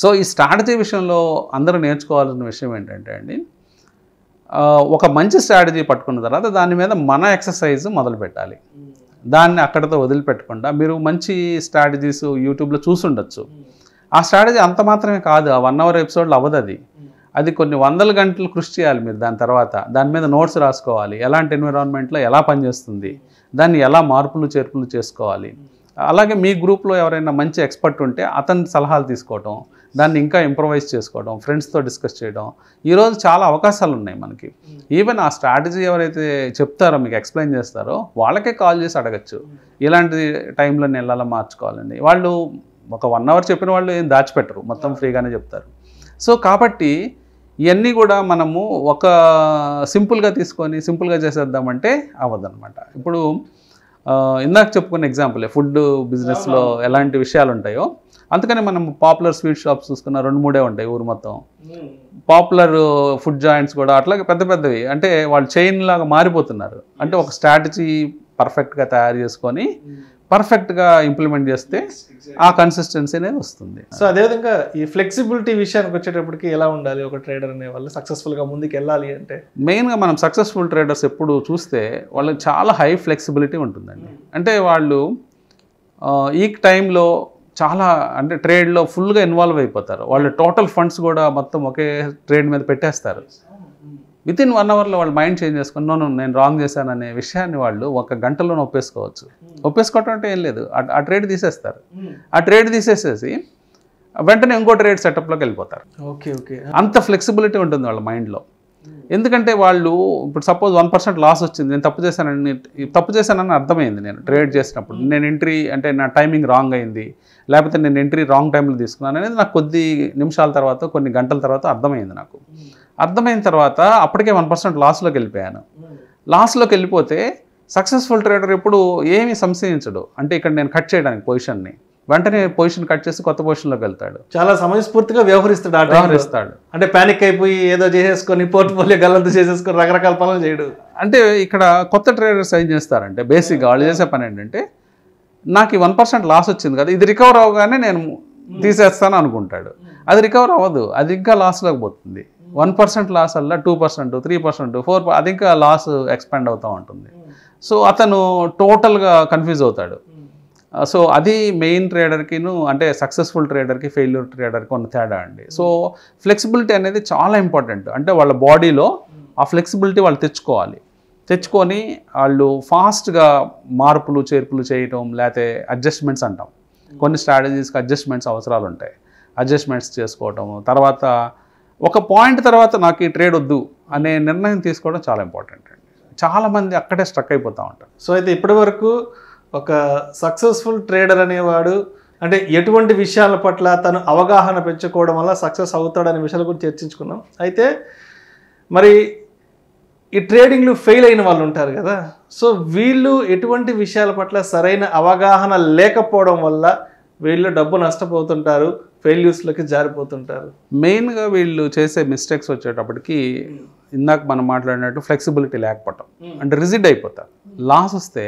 సో ఈ స్ట్రాటజీ విషయంలో అందరూ నేర్చుకోవాల్సిన విషయం ఏంటంటే అండి, ఒక మంచి స్ట్రాటజీ పట్టుకున్న తర్వాత దాని మీద మన ఎక్సర్సైజ్ మొదలు పెట్టాలి. దాన్ని అక్కడితో వదిలిపెట్టకుండా మీరు మంచి స్ట్రాటజీస్ యూట్యూబ్లో చూసుండొచ్చు. ఆ స్ట్రాటజీ అంత మాత్రమే కాదు, ఆ 1 hour ఎపిసోడ్లో అవ్వదు. అది కొన్ని 100 గంటలు కృషి చేయాలి మీరు. దాని తర్వాత దాని మీద నోట్స్ రాసుకోవాలి, ఎలాంటి ఎన్విరాన్మెంట్లో ఎలా పనిచేస్తుంది, దాన్ని ఎలా మార్పులు చేర్పులు చేసుకోవాలి. అలాగే మీ గ్రూప్లో ఎవరైనా మంచి ఎక్స్పర్ట్ ఉంటే అతని సలహాలు తీసుకోవడం, దాన్ని ఇంకా ఇంప్రవైజ్ చేసుకోవడం, ఫ్రెండ్స్తో డిస్కస్ చేయడం. ఈరోజు చాలా అవకాశాలు ఉన్నాయి మనకి. ఈవెన్ ఆ స్ట్రాటజీ ఎవరైతే చెప్తారో మీకు ఎక్స్ప్లెయిన్ చేస్తారో వాళ్ళకే కాల్ చేసి అడగచ్చు, ఇలాంటి టైంలో నేను ఎలా మార్చుకోవాలండి. వాళ్ళు ఒక 1 hour చెప్పిన వాళ్ళు ఏం దాచిపెట్టరు, మొత్తం ఫ్రీగానే చెప్తారు. సో కాబట్టి ఇవన్నీ కూడా మనము ఒక సింపుల్గా తీసుకొని సింపుల్గా చేసేద్దామంటే అవ్వదన్నమాట. ఇప్పుడు ఇందాక చెప్పుకున్న ఎగ్జాంపుల్ ఫుడ్ బిజినెస్లో ఎలాంటి విషయాలు ఉంటాయో, అందుకని మనం పాపులర్ స్వీట్ షాప్స్ చూసుకున్న 2-3 ఉంటాయి ఊరు మొత్తం. పాపులర్ ఫుడ్ జాయింట్స్ కూడా అట్లాగే పెద్ద పెద్దవి, అంటే వాళ్ళు చైన్ లాగా మారిపోతున్నారు. అంటే ఒక స్ట్రాటజీ పర్ఫెక్ట్గా తయారు చేసుకొని పర్ఫెక్ట్గా ఇంప్లిమెంట్ చేస్తే ఆ కన్సిస్టెన్సీ అనేది వస్తుంది. సో అదేవిధంగా ఈ ఫ్లెక్సిబిలిటీ విషయానికి వచ్చేటప్పటికి ఎలా ఉండాలి ఒక ట్రేడర్ అనే వాళ్ళు సక్సెస్ఫుల్గా ముందుకు వెళ్ళాలి అంటే? మెయిన్గా మనం సక్సెస్ఫుల్ ట్రేడర్స్ ఎప్పుడు చూస్తే వాళ్ళకి చాలా హై ఫ్లెక్సిబిలిటీ ఉంటుందండి. అంటే వాళ్ళు ఈ టైంలో చాలా అంటే ట్రేడ్లో ఫుల్గా ఇన్వాల్వ్ అయిపోతారు. వాళ్ళు టోటల్ ఫండ్స్ కూడా మొత్తం ఒకే ట్రేడ్ మీద పెట్టేస్తారు. వితిన్ 1 hourలో వాళ్ళు మైండ్ చేంజ్ చేసుకుని నేను రాంగ్ చేశాననే విషయాన్ని వాళ్ళు 1 గంటలోనే ఒప్పేసుకోవచ్చు. ఒప్పేసుకోవటం అంటే ఏం లేదు, ఆ ట్రేడ్ తీసేస్తారు. ఆ ట్రేడ్ తీసేసేసి వెంటనే ఇంకో ట్రేడ్ సెటప్లోకి వెళ్ళిపోతారు. అంత ఫ్లెక్సిబిలిటీ ఉంటుంది వాళ్ళ మైండ్లో. ఎందుకంటే వాళ్ళు ఇప్పుడు సపోజ్ 1% లాస్ వచ్చింది, నేను తప్పు చేశానని అర్థమైంది. నేను ట్రేడ్ చేసినప్పుడు నేను ఎంట్రీ అంటే నా టైమింగ్ రాంగ్ అయింది, లేకపోతే నేను ఎంట్రీ రాంగ్ టైంలో తీసుకున్నాను అనేది నాకు కొద్ది నిమిషాల తర్వాత కొన్ని గంటల తర్వాత అర్థమైంది. నాకు అర్థమైన తర్వాత అప్పటికే 1% లాస్లోకి వెళ్ళిపోయాను. లాస్లోకి వెళ్ళిపోతే సక్సెస్ఫుల్ ట్రేడర్ ఎప్పుడు ఏమీ సంశయించడు. అంటే ఇక్కడ నేను కట్ చేయడానికి పొజిషన్ని వెంటనే పొజిషన్ కట్ చేసి కొత్త పొజిషన్లోకి వెళ్తాడు. చాలా సమయస్ఫూర్తిగా వ్యవహరిస్తాడు. అంటే ప్యానిక్ అయిపోయి ఏదో చేసేసుకొని పోర్ట్ఫోలియో గల్లంతు చేసేసుకొని రకరకాల పనులు చేయడు. అంటే ఇక్కడ కొత్త ట్రేడర్స్ ఏం చేస్తారంటే బేసిక్గా వాళ్ళు చేసే పని ఏంటంటే, నాకు 1% లాస్ వచ్చింది కదా, ఇది రికవర్ అవగానే నేను తీసేస్తాను అనుకుంటాడు. అది రికవర్ అవ్వదు, అది ఇంకా లాస్లోకి పోతుంది. 1% లాస్ వల్ల 2%, 3%, 4%, అది ఇంకా లాస్ ఎక్స్పాండ్ అవుతూ ఉంటుంది. సో అతను టోటల్గా కన్ఫ్యూజ్ అవుతాడు. సో అది మెయిన్ ట్రేడర్కిను అంటే సక్సెస్ఫుల్ ట్రేడర్కి ఫెయిల్యూర్ ట్రేడర్కి ఉన్న తేడా అండి. సో ఫ్లెక్సిబిలిటీ అనేది చాలా ఇంపార్టెంట్. అంటే వాళ్ళ బాడీలో ఆ ఫ్లెక్సిబిలిటీ వాళ్ళు తెచ్చుకొని వాళ్ళు ఫాస్ట్గా మార్పులు చేర్పులు చేయటం, లేకపోతే అడ్జస్ట్మెంట్స్ అంటాం. కొన్ని స్ట్రాటజీస్కి అడ్జస్ట్మెంట్స్ అవసరాలు ఉంటాయి, అడ్జస్ట్మెంట్స్ చేసుకోవటం. తర్వాత ఒక పాయింట్ తర్వాత నాకు ఈ ట్రేడ్ వద్దు అనే నిర్ణయం తీసుకోవడం చాలా ఇంపార్టెంట్ అండి. చాలామంది అక్కడే స్ట్రక్ అయిపోతూ ఉంటారు. సో అయితే ఇప్పటి వరకు ఒక సక్సెస్ఫుల్ ట్రేడర్ అనేవాడు అంటే ఎటువంటి విషయాల పట్ల తను అవగాహన పెంచుకోవడం వల్ల సక్సెస్ అవుతాడనే విషయాల గురించి చర్చించుకున్నాం. అయితే మరి ఈ ట్రేడింగ్లు ఫెయిల్ అయిన వాళ్ళు ఉంటారు కదా, సో వీళ్ళు ఎటువంటి విషయాల పట్ల సరైన అవగాహన లేకపోవడం వల్ల వీళ్ళు డబ్బు నష్టపోతుంటారు, ఫెయిల్యూర్స్లోకి జారిపోతుంటారు? మెయిన్గా వీళ్ళు చేసే మిస్టేక్స్ వచ్చేటప్పటికి ఇందాక మనం మాట్లాడినట్టు ఫ్లెక్సిబిలిటీ లేకపోవటం, అంటే రిజిడ్ అయిపోతారు. లాస్ వస్తే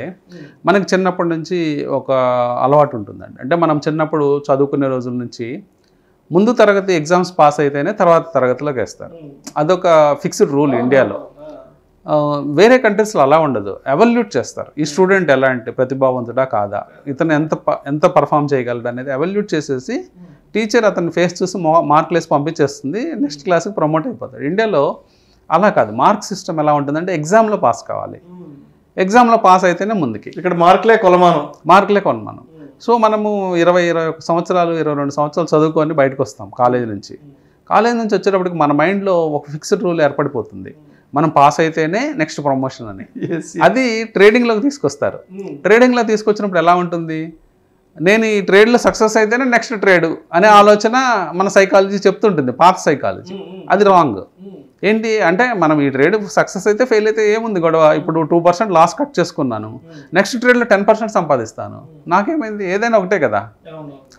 మనకి చిన్నప్పటి నుంచి ఒక అలవాటు ఉంటుందండి. అంటే మనం చిన్నప్పుడు చదువుకునే రోజుల నుంచి ముందు తరగతి ఎగ్జామ్స్ పాస్ అయితేనే తర్వాత తరగతిలోకి వేస్తారు. అదొక ఫిక్స్డ్ రూల్ ఇండియాలో. వేరే కంట్రీస్లో అలా ఉండదు, ఎవాల్యూట్ చేస్తారు. ఈ స్టూడెంట్ ఎలాంటి ప్రతిభావంతుడా కాదా, ఇతను ఎంత పర్ఫామ్ చేయగలడు అనేది ఎవాల్యూట్ చేసేసి టీచర్ అతని ఫేస్ చూసి మార్కులు వేసి పంపించేస్తుంది, నెక్స్ట్ క్లాస్కి ప్రమోట్ అయిపోతాడు. ఇండియాలో అలా కాదు. మార్క్ సిస్టమ్ ఎలా ఉంటుందంటే ఎగ్జామ్లో పాస్ కావాలి, ఎగ్జామ్లో పాస్ అయితేనే ముందుకి. ఇక్కడ మార్కులే కొలమానం. సో మనము 21 సంవత్సరాలు 22 సంవత్సరాలు చదువుకొని బయటకు వస్తాం కాలేజ్ నుంచి వచ్చేటప్పటికి మన మైండ్లో ఒక ఫిక్స్డ్ రూల్ ఏర్పడిపోతుంది, మనం పాస్ అయితేనే నెక్స్ట్ ప్రమోషన్ అని. అది ట్రేడింగ్లోకి తీసుకొస్తారు. ట్రేడింగ్లో తీసుకొచ్చినప్పుడు ఎలా ఉంటుంది, నేను ఈ ట్రేడ్లో సక్సెస్ అయితేనే నెక్స్ట్ ట్రేడ్ అనే ఆలోచన మన సైకాలజీ చెప్తుంటుంది, పాత సైకాలజీ. అది రాంగ్. ఏంటి అంటే మనం ఈ ట్రేడ్ సక్సెస్ అయితే ఫెయిల్ అయితే ఏముంది గొడవ, ఇప్పుడు 2% లాస్ కట్ చేసుకున్నాను, నెక్స్ట్ ట్రేడ్లో 10% సంపాదిస్తాను, నాకేమైంది, ఏదైనా ఒకటే కదా,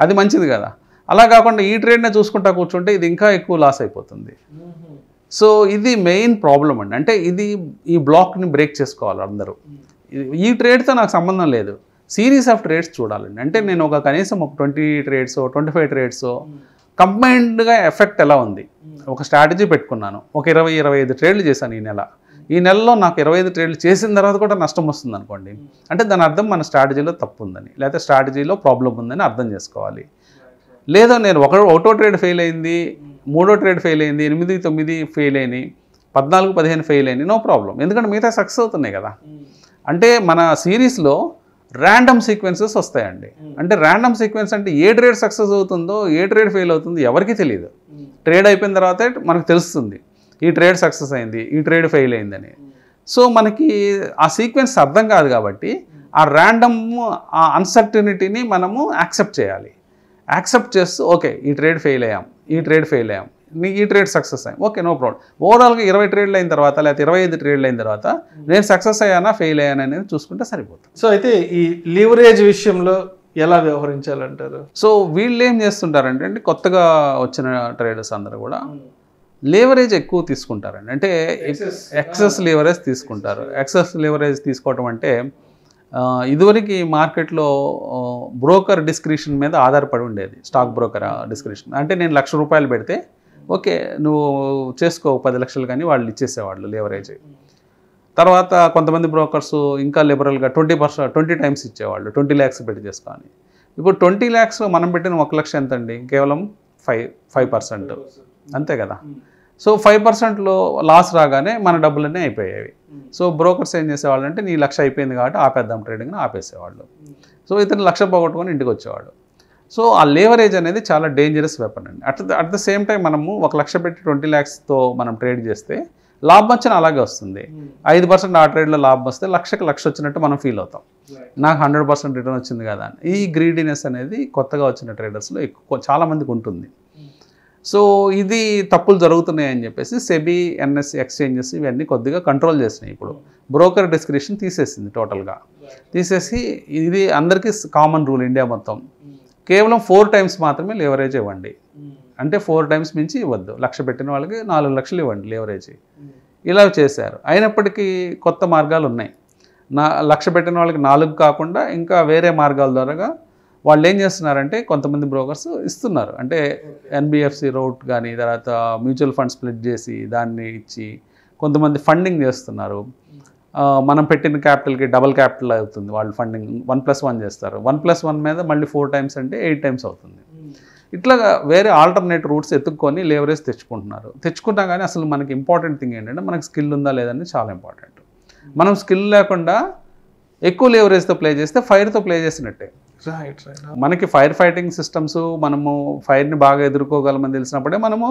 అది మంచిది కదా. అలా కాకుండా ఈ ట్రేడ్నే చూసుకుంటా కూర్చుంటే ఇది ఇంకా ఎక్కువ లాస్ అయిపోతుంది. సో ఇది మెయిన్ ప్రాబ్లం అండి. అంటే ఈ బ్లాక్ని బ్రేక్ చేసుకోవాలి అందరూ. ఈ ట్రేడ్తో నాకు సంబంధం లేదు, సిరీస్ ఆఫ్ ట్రేడ్స్ చూడాలండి. అంటే నేను కనీసం ఒక 20 ట్రేడ్స్ 25 ట్రేడ్స్ కంబైన్డ్గా ఎఫెక్ట్ ఎలా ఉంది, ఒక స్ట్రాటజీ పెట్టుకున్నాను, ఒక 20-25 ట్రేడ్లు చేశాను ఈ నెలలో నాకు 25 ట్రేడ్లు చేసిన తర్వాత కూడా నష్టం వస్తుంది అనుకోండి, అంటే దాని అర్థం మన స్ట్రాటజీలో తప్పు ఉందని, లేకపోతే స్ట్రాటజీలో ప్రాబ్లం ఉందని అర్థం చేసుకోవాలి. లేదా నేను ఒకటో ట్రేడ్ ఫెయిల్ అయింది, మూడో ట్రేడ్ ఫెయిల్ అయింది, 8-9 ఫెయిల్ అయినాయి, 14-15 ఫెయిల్ అయినాయి, నో ప్రాబ్లం, ఎందుకంటే మిగతా సక్సెస్ అవుతున్నాయి కదా. అంటే మన సిరీస్లో ర్యాండమ్ సీక్వెన్సెస్ వస్తాయండి. అంటే ర్యాండమ్ సీక్వెన్స్ అంటే ఏ ట్రేడ్ సక్సెస్ అవుతుందో ఏ ట్రేడ్ ఫెయిల్ అవుతుందో ఎవరికి తెలియదు. ట్రేడ్ అయిపోయిన తర్వాత మనకు తెలుస్తుంది ఈ ట్రేడ్ సక్సెస్ అయింది, ఈ ట్రేడ్ ఫెయిల్ అయిందని. సో మనకి ఆ సీక్వెన్స్ అర్థం కాదు కాబట్టి ఆ ర్యాండమ్ ఆ అన్సర్టనిటీని మనము యాక్సెప్ట్ చేయాలి. యాక్సెప్ట్ చేస్తూ ఓకే ఈ ట్రేడ్ ఫెయిల్ అయ్యాం, ఈ ట్రేడ్ సక్సెస్ అయ్యాం, ఓకే నో ప్రాబ్లం. ఓవరాల్గా 20 ట్రేడ్లు అయిన తర్వాత లేకపోతే 25 ట్రేడ్లు అయిన తర్వాత నేను సక్సెస్ అయ్యానా ఫెయిల్ అయ్యానా అనేది చూసుకుంటే సరిపోతుంది. సో అయితే ఈ లీవరేజ్ విషయంలో ఎలా వ్యవహరించాలంటారు? సో వీళ్ళు ఏం చేస్తుంటారంటే అండి, కొత్తగా వచ్చిన ట్రేడర్స్ అందరూ కూడా లీవరేజ్ ఎక్కువ తీసుకుంటారండి. అంటే ఎక్సెస్ లీవరేజ్ తీసుకుంటారు. ఎక్సెస్ లీవరేజ్ తీసుకోవటం అంటే ఇదివరకు మార్కెట్లో బ్రోకర్ డిస్క్రిప్షన్ మీద ఆధారపడి ఉండేది, స్టాక్ బ్రోకర్ డిస్క్రిప్షన్. అంటే నేను ₹1,00,000 పెడితే ఓకే నువ్వు చేసుకో 10 లక్షలు కానీ వాళ్ళు ఇచ్చేసేవాళ్ళు లీవరేజ్. తర్వాత కొంతమంది బ్రోకర్స్ ఇంకా లిబరల్గా 20 టైమ్స్ ఇచ్చేవాళ్ళు, 20 lakhs పెట్టి చేసుకోవాలి. ఇప్పుడు 20 lakhs మనం పెట్టిన 1 లక్ష ఎంత అండి, కేవలం 5% అంతే కదా. సో 5%లో లాస్ రాగానే మన డబ్బులన్నీ అయిపోయేవి. సో బ్రోకర్స్ ఏం చేసేవాళ్ళు అంటే నీ 1,00,000 అయిపోయింది కాబట్టి ఆపేద్దాం ట్రేడింగ్ని ఆపేసేవాళ్ళు. సో ఇతను 1,00,000 పోగొట్టుకొని ఇంటికి వచ్చేవాడు. సో ఆ లేవరేజ్ అనేది చాలా డేంజరస్ వెపన్ అండి. అట్ ద సేమ్ టైం మనము 1,00,000 పెట్టి 20 lakhsతో మనం ట్రేడ్ చేస్తే లాభం వచ్చిన అలాగే వస్తుంది. 5% ఆ ట్రేడ్లో లాభం వస్తే 1,00,000 వచ్చినట్టు మనం ఫీల్ అవుతాం, నాకు 100% రిటర్న్ వచ్చింది కదా అని. ఈ గ్రీడీనెస్ అనేది కొత్తగా వచ్చిన ట్రేడర్స్లో చాలామందికి ఉంటుంది. సో ఇది తప్పులు జరుగుతున్నాయని చెప్పేసి సెబీ, ఎన్ఎస్సి ఎక్స్చేంజెస్ ఇవన్నీ కొద్దిగా కంట్రోల్ చేసినాయి. ఇప్పుడు బ్రోకర్ డిస్క్రిప్షన్ తీసేసింది టోటల్గా, తీసేసి ఇది అందరికీ కామన్ రూల్ ఇండియా మొత్తం, కేవలం 4 times మాత్రమే లేవరేజ్ ఇవ్వండి. అంటే 4 times మించి ఇవ్వద్దు. 1,00,000 పెట్టిన వాళ్ళకి 4 లక్షలు ఇవ్వండి లేవరేజ్. ఇలా చేశారు. అయినప్పటికీ కొత్త మార్గాలు ఉన్నాయి. 1,00,000 పెట్టిన వాళ్ళకి 4 కాకుండా ఇంకా వేరే మార్గాల ద్వారా వాళ్ళు ఏం చేస్తున్నారంటే కొంతమంది బ్రోకర్స్ ఇస్తున్నారు. అంటే ఎన్బిఎఫ్సి రౌట్ కానీ తర్వాత మ్యూచువల్ ఫండ్ స్ప్లిట్ చేసి దాన్ని ఇచ్చి కొంతమంది ఫండింగ్ చేస్తున్నారు. మనం పెట్టిన క్యాపిటల్కి డబల్ క్యాపిటల్ అవుతుంది, వాళ్ళు ఫండింగ్ 1+1 చేస్తారు. 1+1 మీద మళ్ళీ 4 times అంటే 8 times అవుతుంది. ఇట్లా వేరే ఆల్టర్నేట్ రూట్స్ ఎత్తుక్కొని లేవరేజ్ తెచ్చుకున్నా కానీ అసలు మనకి ఇంపార్టెంట్ థింగ్ ఏంటంటే మనకి స్కిల్ ఉందా లేదని చాలా ఇంపార్టెంట్. మనం స్కిల్ లేకుండా ఎక్కువ లేవరేజ్తో ప్లే చేస్తే ఫైర్తో ప్లే చేసినట్టే. మనకి ఫైర్ ఫైటింగ్ సిస్టమ్స్, మనము ఫైర్ని బాగా ఎదుర్కోగలమని తెలిసినప్పుడే మనము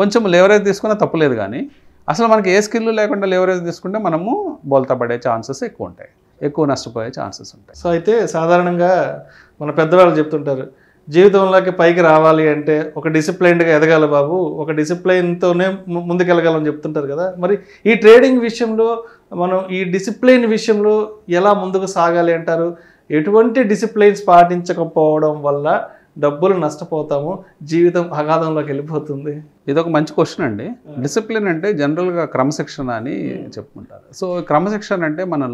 కొంచెం లేవరేజ్ తీసుకున్నా తప్పులేదు. కానీ అసలు మనకి ఏ స్కిల్ లేకుండా లెవరేజ్ తీసుకుంటే మనము బోల్తా పడే ఛాన్సెస్ ఎక్కువ ఉంటాయి, ఎక్కువ నష్టపోయే ఛాన్సెస్ ఉంటాయి. సో అయితే సాధారణంగా మన పెద్దవాళ్ళు చెప్తుంటారు, జీవితంలోకి పైకి రావాలి అంటే ఒక డిసిప్లైన్డ్గా ఎదగాలి బాబు, ఒక డిసిప్లైన్తోనే ముందుకెళ్ళగలని చెప్తుంటారు కదా. మరి ఈ ట్రేడింగ్ విషయంలో మనం ఈ డిసిప్లైన్ విషయంలో ఎలా ముందుకు సాగాలి అంటారు? ఎటువంటి డిసిప్లైన్స్ పాటించకపోవడం వల్ల డబ్బులు నష్టపోతాము, జీవితం అగాధంలోకి వెళ్ళిపోతుంది? ఇది ఒక మంచి క్వశ్చన్ అండి. డిసిప్లిన్ అంటే జనరల్గా క్రమశిక్షణ అని చెప్పుకుంటారు. సో క్రమశిక్షణ అంటే మన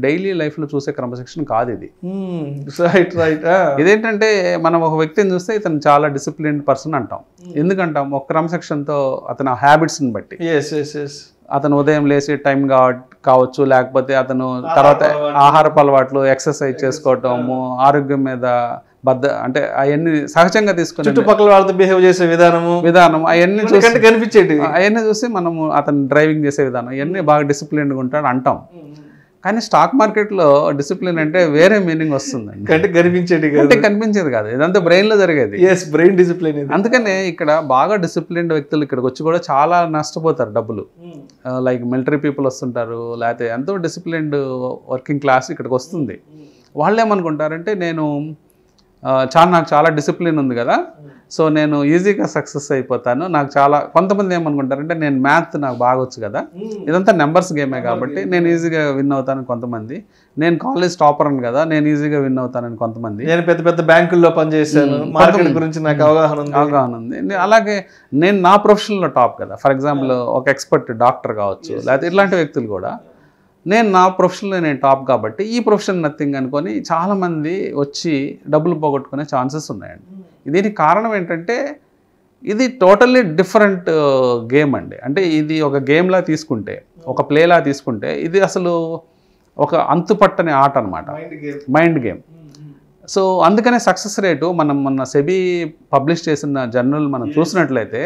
డైలీ లైఫ్లో చూసే క్రమశిక్షణ కాదు ఇది. Right right. ఇదేంటంటే మనం ఒక వ్యక్తిని చూస్తే ఇతను చాలా డిసిప్లిన్డ్ పర్సన్ అంటాం. ఎందుకంటాం? ఒక క్రమశిక్షణతో అతని హ్యాబిట్స్ని బట్టి. అతను ఉదయం లేచి టైం కావచ్చు, లేకపోతే అతను తర్వాత ఆహారపు అలవాట్లు, ఎక్సర్సైజ్ చేసుకోవటము, ఆరోగ్యం మీద అంటే అవన్నీ సహజంగా తీసుకుని చుట్టుపక్కల వాళ్ళతో బిహేవ్ చేసే విధానం అవన్నీ చూసి కనిపించేది. అవన్నీ చూసి మనము అతను డ్రైవింగ్ చేసే విధానం ఇవన్నీ బాగా డిసిప్లిన్డ్గా ఉంటాడు అంటాం. కానీ స్టాక్ మార్కెట్లో డిసిప్లిన్ అంటే వేరే మీనింగ్ వస్తుందండి. అంటే కనిపించేది కాదు, ఇదంతా బ్రెయిన్లో జరిగేది. Brain discipline. అందుకనే ఇక్కడ బాగా డిసిప్లిన్డ్ వ్యక్తులు ఇక్కడికి వచ్చి కూడా చాలా నష్టపోతారు డబ్బులు. లైక్ మిలిటరీ పీపుల్ వస్తుంటారు, లేకపోతే ఎంతో డిసిప్లిన్డ్ వర్కింగ్ క్లాస్ ఇక్కడికి వస్తుంది. వాళ్ళు ఏమనుకుంటారంటే నాకు చాలా డిసిప్లిన్ ఉంది కదా, సో నేను ఈజీగా సక్సెస్ అయిపోతాను, కొంతమంది ఏమనుకుంటారంటే నేను మ్యాథ్ నాకు బాగా వచ్చు కదా, ఇదంతా నెంబర్స్ గేమే కాబట్టి నేను ఈజీగా విన్ అవుతాను కొంతమంది, నేను కాలేజ్ టాపర్ అని కదా నేను ఈజీగా విన్ అవుతానని కొంతమంది, నేను పెద్ద పెద్ద బ్యాంకుల్లో పనిచేశాను, మార్కెట్ గురించి నాకు అవగాహన ఉంది, అలాగే నేను నా ప్రొఫెషన్లో టాప్ కదా. ఫర్ ఎగ్జాంపుల్ ఒక ఎక్స్పర్ట్ డాక్టర్ కావచ్చు, లేకపోతే ఇట్లాంటి వ్యక్తులు కూడా నేను నా ప్రొఫెషన్లో నేను టాప్ కాబట్టి ఈ ప్రొఫెషన్ నథింగ్ అనుకొని చాలామంది వచ్చి డబ్బులు పోగొట్టుకునే ఛాన్సెస్ ఉన్నాయండి. దీనికి కారణం ఏంటంటే ఇది టోటల్లీ డిఫరెంట్ గేమ్ అండి. అంటే ఇది ఒక గేమ్లా తీసుకుంటే, ఒక ప్లేలా తీసుకుంటే ఇది అసలు ఒక అంతుపట్టని ఆట అనమాట, మైండ్ గేమ్. సో అందుకనే సక్సెస్ రేటు మొన్న సెబీ పబ్లిష్ చేసిన జర్నల్ మనం చూసినట్లయితే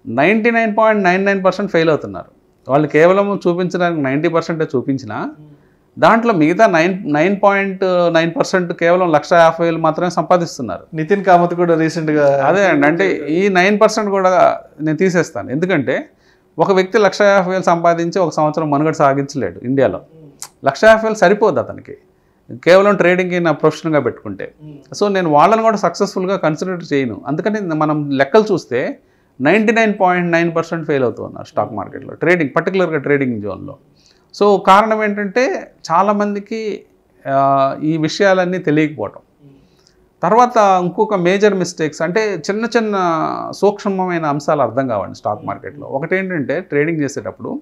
99.99% ఫెయిల్ అవుతున్నారు. వాళ్ళు కేవలం చూపించడానికి 90% చూపించినా దాంట్లో మిగతా 9.9% కేవలం 1,50,000 మాత్రమే సంపాదిస్తున్నారు. నితిన్ కామత్ కూడా రీసెంట్గా అదే అండి. అంటే ఈ 9% కూడా నేను తీసేస్తాను. ఎందుకంటే ఒక వ్యక్తి 1,50,000 సంపాదించి ఒక సంవత్సరం మనుగడ సాగించలేడు ఇండియాలో. 1,50,000 సరిపోదు అతనికి కేవలం ట్రేడింగ్కి నా ప్రొఫెషన్గా పెట్టుకుంటే. సో నేను వాళ్ళని కూడా సక్సెస్ఫుల్గా కన్సిడర్ చేయను. అందుకని మనం లెక్కలు చూస్తే 99.9% ఫెయిల్ అవుతున్నారు స్టాక్ మార్కెట్లో, పర్టికులర్గా ట్రేడింగ్ జోన్లో. సో కారణం ఏంటంటే చాలామందికి ఈ విషయాలన్నీ తెలియకపోవటం. తర్వాత ఇంకొక మేజర్ మిస్టేక్స్ అంటే చిన్న చిన్న సూక్ష్మమైన అంశాలు అర్థం కావండి స్టాక్ మార్కెట్లో. ఒకటేంటంటే ట్రేడింగ్ చేసేటప్పుడు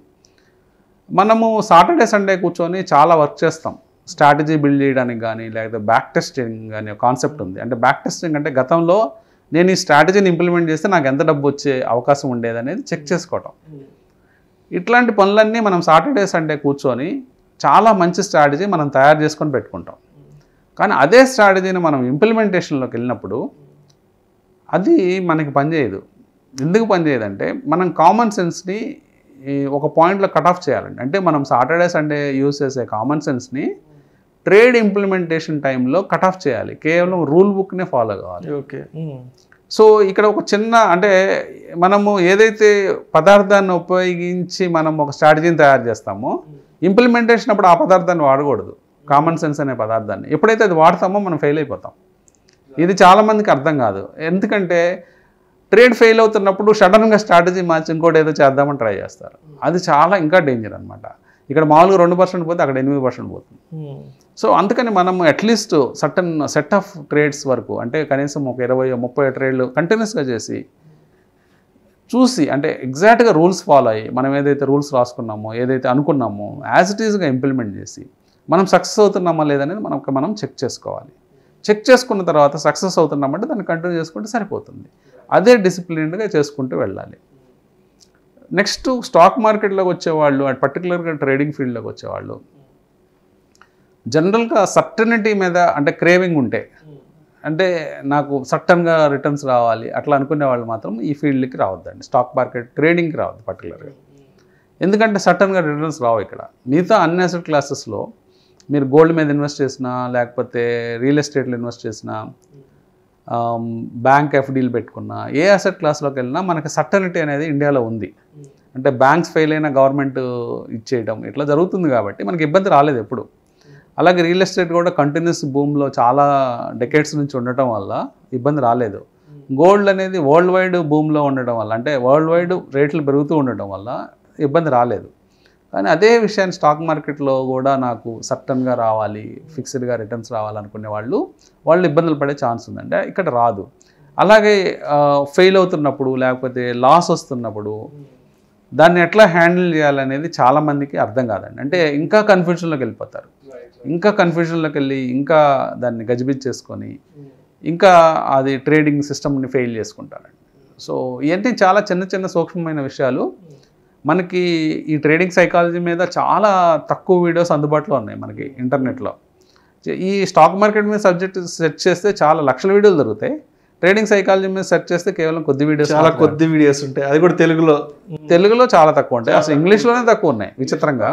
మనము సాటర్డే సండే కూర్చొని చాలా వర్క్ చేస్తాం, స్ట్రాటజీ బిల్డ్ చేయడానికి కానీ, లేకపోతే బ్యాక్ టెస్టింగ్ కానీ ఒక కాన్సెప్ట్ ఉంది. అంటే బ్యాక్ టెస్టింగ్ అంటే గతంలో నేను ఈ స్ట్రాటజీని ఇంప్లిమెంట్ చేస్తే నాకు ఎంత డబ్బు వచ్చే అవకాశం ఉండేది అనేది చెక్ చేసుకోవటం. ఇట్లాంటి పనులన్నీ మనం సాటర్డే సండే కూర్చొని చాలా మంచి స్ట్రాటజీ మనం తయారు చేసుకొని పెట్టుకుంటాం. కానీ అదే స్ట్రాటజీని మనం ఇంప్లిమెంటేషన్లోకి వెళ్ళినప్పుడు అది మనకి పనిచేయదు. ఎందుకు పనిచేయదంటే మనం కామన్ సెన్స్ని ఒక పాయింట్లో కట్ ఆఫ్ చేయాలండి. అంటే మనం సాటర్డే సండే యూజ్ చేసే కామన్ సెన్స్ని ట్రేడ్ ఇంప్లిమెంటేషన్ టైంలో కట్ ఆఫ్ చేయాలి, కేవలం రూల్ బుక్నే ఫాలో కావాలి. ఓకే. సో ఇక్కడ ఒక చిన్న అంటే మనము ఏదైతే పదార్థాన్ని ఉపయోగించి మనం ఒక స్ట్రాటజీని తయారు చేస్తామో ఇంప్లిమెంటేషన్ అప్పుడు ఆ పదార్థాన్ని వాడకూడదు, కామన్ సెన్స్ అనే పదార్థాన్ని. ఎప్పుడైతే అది వాడతామో మనం ఫెయిల్ అయిపోతాం. ఇది చాలామందికి అర్థం కాదు. ఎందుకంటే ట్రేడ్ ఫెయిల్ అవుతున్నప్పుడు సడన్గా స్ట్రాటజీ మార్చి ఇంకోటి ఏదో చేద్దామని ట్రై చేస్తారు. అది చాలా ఇంకా డేంజర్ అనమాట. ఇక్కడ మామూలుగా 2% పోతే అక్కడ 8% పోతుంది. సో అందుకని మనం at least certain set of trades వరకు అంటే కనీసం ఒక 20-30 ట్రేడ్లు కంటిన్యూస్గా చేసి చూసి అంటే ఎగ్జాక్ట్గా రూల్స్ ఫాలో అయ్యి మనం ఏదైతే రూల్స్ రాసుకున్నామో ఏదైతే అనుకున్నామో యాజ్ ఇట్ ఈజ్గా ఇంప్లిమెంట్ చేసి మనం సక్సెస్ అవుతున్నామా లేదనేది మనం చెక్ చేసుకోవాలి. చెక్ చేసుకున్న తర్వాత సక్సెస్ అవుతున్నామంటే దాన్ని కంటిన్యూ చేసుకుంటే సరిపోతుంది. అదే డిసిప్లిన్డ్గా చేసుకుంటూ వెళ్ళాలి. నెక్స్ట్ స్టాక్ మార్కెట్లోకి వచ్చేవాళ్ళు పర్టికులర్గా ట్రేడింగ్ ఫీల్డ్లోకి వచ్చేవాళ్ళు జనరల్గా సర్టనిటీ మీద అంటే క్రేవింగ్ ఉంటే అంటే నాకు సర్టన్గా రిటర్న్స్ రావాలి అట్లా అనుకునే వాళ్ళు మాత్రం ఈ ఫీల్డ్కి రావద్దండి, స్టాక్ మార్కెట్ ట్రేడింగ్కి రావద్దు పర్టికులర్గా. ఎందుకంటే సర్టన్గా రిటర్న్స్ రావు. ఇక్కడ మిగతా అన్ని అసెట్ క్లాసెస్లో మీరు గోల్డ్ మీద ఇన్వెస్ట్ చేసినా లేకపోతే రియల్ ఎస్టేట్లో ఇన్వెస్ట్ చేసినా బ్యాంక్ ఎఫ్డీలు పెట్టుకున్నా ఏ అసెట్ క్లాస్లోకి వెళ్ళినా మనకి సర్టనిటీ అనేది ఇండియాలో ఉంది. అంటే బ్యాంక్స్ ఫెయిల్ అయినా గవర్నమెంట్ ఇచ్చేయడం ఇట్లా జరుగుతుంది కాబట్టి మనకి ఇబ్బంది రాలేదు ఎప్పుడు. అలాగే రియల్ ఎస్టేట్ కూడా కంటిన్యూస్ భూమిలో చాలా డెకేడ్స్ నుంచి ఉండటం వల్ల ఇబ్బంది రాలేదు. గోల్డ్ అనేది వరల్డ్ వైడ్ భూమిలో ఉండటం వల్ల, అంటే వరల్డ్ వైడ్ రేట్లు పెరుగుతూ ఉండటం వల్ల ఇబ్బంది రాలేదు. కానీ అదే విషయాన్ని స్టాక్ మార్కెట్లో కూడా నాకు సర్టన్గా రావాలి, ఫిక్స్డ్గా రిటర్న్స్ రావాలనుకునే వాళ్ళు ఇబ్బందులు పడే ఛాన్స్ ఉంది. అంటే ఇక్కడ రాదు. అలాగే ఫెయిల్ అవుతున్నప్పుడు లేకపోతే లాస్ వస్తున్నప్పుడు దాన్ని ఎట్లా హ్యాండిల్ చేయాలనేది చాలామందికి అర్థం కాదండి. అంటే ఇంకా కన్ఫ్యూజన్లోకి వెళ్ళిపోతారు. ఇంకా కన్ఫ్యూజన్లోకి వెళ్ళి ఇంకా దాన్ని గజిబిజ్ చేసుకొని ఇంకా అది ట్రేడింగ్ సిస్టమ్ని ఫెయిల్ చేసుకుంటారండి. సో ఇవన్నీ చాలా చిన్న చిన్న సూక్ష్మమైన విషయాలు. మనకి ఈ ట్రేడింగ్ సైకాలజీ మీద చాలా తక్కువ వీడియోస్ అందుబాటులో ఉన్నాయి మనకి ఇంటర్నెట్లో. ఈ స్టాక్ మార్కెట్ మీద సబ్జెక్ట్ సెర్చ్ చేస్తే చాలా లక్షల వీడియోలు దొరుకుతాయి. ట్రేడింగ్ సైకాలజీ మీద సెర్చ్ చేస్తే కేవలం కొద్ది వీడియోస్ ఉంటాయి. అది కూడా తెలుగులో చాలా తక్కువ ఉంటాయి. అసలు ఇంగ్లీష్లోనే తక్కువ ఉన్నాయి విచిత్రంగా.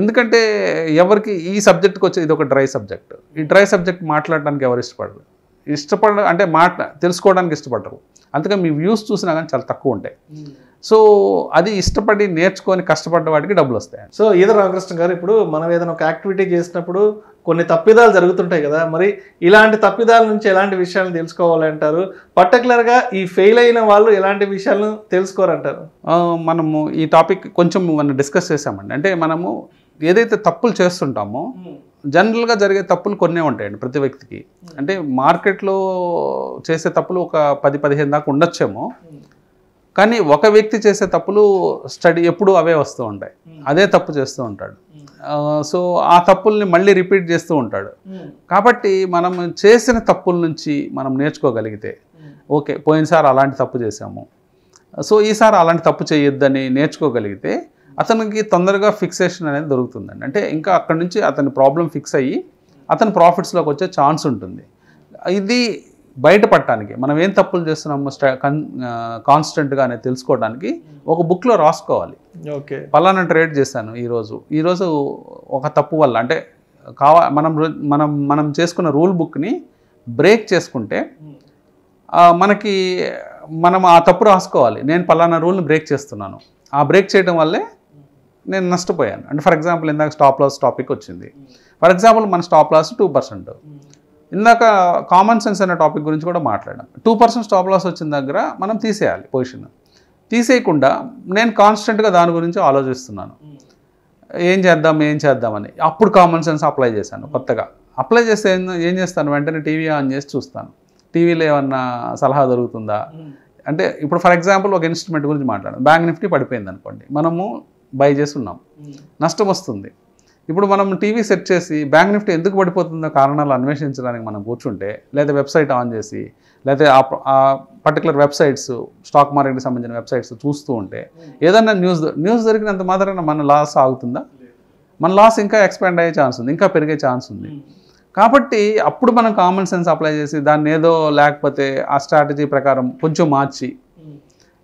ఎందుకంటే ఎవరికి ఈ సబ్జెక్ట్కి వచ్చే ఇది ఒక డ్రై సబ్జెక్ట్. ఈ డ్రై సబ్జెక్ట్ మాట్లాడడానికి ఎవరు ఇష్టపడరు అంటే తెలుసుకోవడానికి ఇష్టపడరు. అందుకని మీ వ్యూస్ చూసినా కానీ చాలా తక్కువ ఉంటాయి. సో అది ఇష్టపడి నేర్చుకొని కష్టపడ్డ వాటికి డబ్బులు వస్తాయి. సో ఈదర్ రామకృష్ణ గారు, ఇప్పుడు మనం ఏదైనా ఒక యాక్టివిటీ చేసినప్పుడు కొన్ని తప్పిదాలు జరుగుతుంటాయి కదా, మరి ఇలాంటి తప్పిదాల నుంచి ఎలాంటి విషయాలను తెలుసుకోవాలంటారు? పర్టికులర్గా ఈ ఫెయిల్ అయిన వాళ్ళు ఎలాంటి విషయాలను తెలుసుకోరంటారు? మనము ఈ టాపిక్ కొంచెం మనం డిస్కస్ చేసామండి. అంటే మనము ఏదైతే తప్పులు చేస్తుంటామో జనరల్గా జరిగే తప్పులు కొన్నే ఉంటాయండి ప్రతి వ్యక్తికి. అంటే మార్కెట్లో చేసే తప్పులు ఒక 10-15 దాకా ఉండొచ్చేమో, కానీ ఒక వ్యక్తి చేసే తప్పులు ఎప్పుడూ అవే వస్తూ ఉంటాయి. అదే తప్పు చేస్తూ ఉంటాడు. సో ఆ తప్పుల్ని మళ్ళీ రిపీట్ చేస్తూ ఉంటాడు. కాబట్టి మనం చేసిన తప్పుల నుంచి మనం నేర్చుకోగలిగితే, ఓకే పోయినసారి అలాంటి తప్పు చేసాము, సో ఈసారి అలాంటి తప్పు చేయొద్దని నేర్చుకోగలిగితే అతనికి తొందరగా ఫిక్సేషన్ అనేది దొరుకుతుందండి. అంటే ఇంకా అక్కడి నుంచి అతని ప్రాబ్లం ఫిక్స్ అయ్యి అతని ప్రాఫిట్స్లోకి వచ్చే ఛాన్స్ ఉంటుంది. ఇది బయటపడటానికి మనం ఏం తప్పులు చేస్తున్నామో కాన్స్టెంట్గా అనేది తెలుసుకోవడానికి ఒక బుక్లో రాసుకోవాలి. ఓకే, పలానా ట్రేడ్ చేశాను ఈరోజు ఒక తప్పు వల్ల, అంటే మనం చేసుకున్న రూల్ బుక్ని బ్రేక్ చేసుకుంటే మనం ఆ తప్పు రాసుకోవాలి. నేను పలానా రూల్ని బ్రేక్ చేస్తున్నాను, ఆ బ్రేక్ చేయడం వల్లే నేను నష్టపోయాను. అంటే ఫర్ ఎగ్జాంపుల్ ఇందాక స్టాప్ లాస్ టాపిక్ వచ్చింది. ఫర్ ఎగ్జాంపుల్ మన స్టాప్ లాస్ 2%. ఇందాక కామన్ సెన్స్ అనే టాపిక్ గురించి కూడా మాట్లాడాం. 2% స్టాప్ లాస్ వచ్చిన దగ్గర మనం తీసేయాలి పొజిషన్. తీసేయకుండా నేను కాన్స్టెంట్గా దాని గురించి ఆలోచిస్తున్నాను, ఏం చేద్దామని. అప్పుడు కామన్ సెన్స్ అప్లై చేశాను. కొత్తగా అప్లై చేస్తే ఏం చేస్తాను, వెంటనే టీవీ ఆన్ చేసి చూస్తాను, టీవీలో ఏమన్నా సలహా దొరుకుతుందా. అంటే ఇప్పుడు ఫర్ ఎగ్జాంపుల్ ఒక ఇన్స్ట్రుమెంట్ గురించి మాట్లాడాం. బ్యాంక్ నిఫ్టీ పడిపోయింది అనుకోండి, మనము బై చేసి ఉన్నాం, నష్టం వస్తుంది. ఇప్పుడు మనం టీవీ సెట్ చేసి బ్యాంక్ నిఫ్టీ ఎందుకు పడిపోతుందో కారణాలు అన్వేషించడానికి మనం కూర్చుంటే, లేదా వెబ్సైట్ ఆన్ చేసి, లేదా ఆ పర్టికులర్ వెబ్సైట్స్ స్టాక్ మార్కెట్కి సంబంధించిన వెబ్సైట్స్ చూస్తూ ఉంటే ఏదన్నా న్యూస్ దొరికినంత మాత్రాన మన లాస్ ఆగుతుందా? మన లాస్ ఇంకా ఎక్స్పాండ్ అయ్యే ఛాన్స్ ఉంది, ఇంకా పెరిగే ఛాన్స్ ఉంది. కాబట్టి అప్పుడు మనం కామన్ సెన్స్ అప్లై చేసి దాన్ని ఏదో లేకపోతే ఆ స్ట్రాటజీ ప్రకారం కొంచెం మార్చి,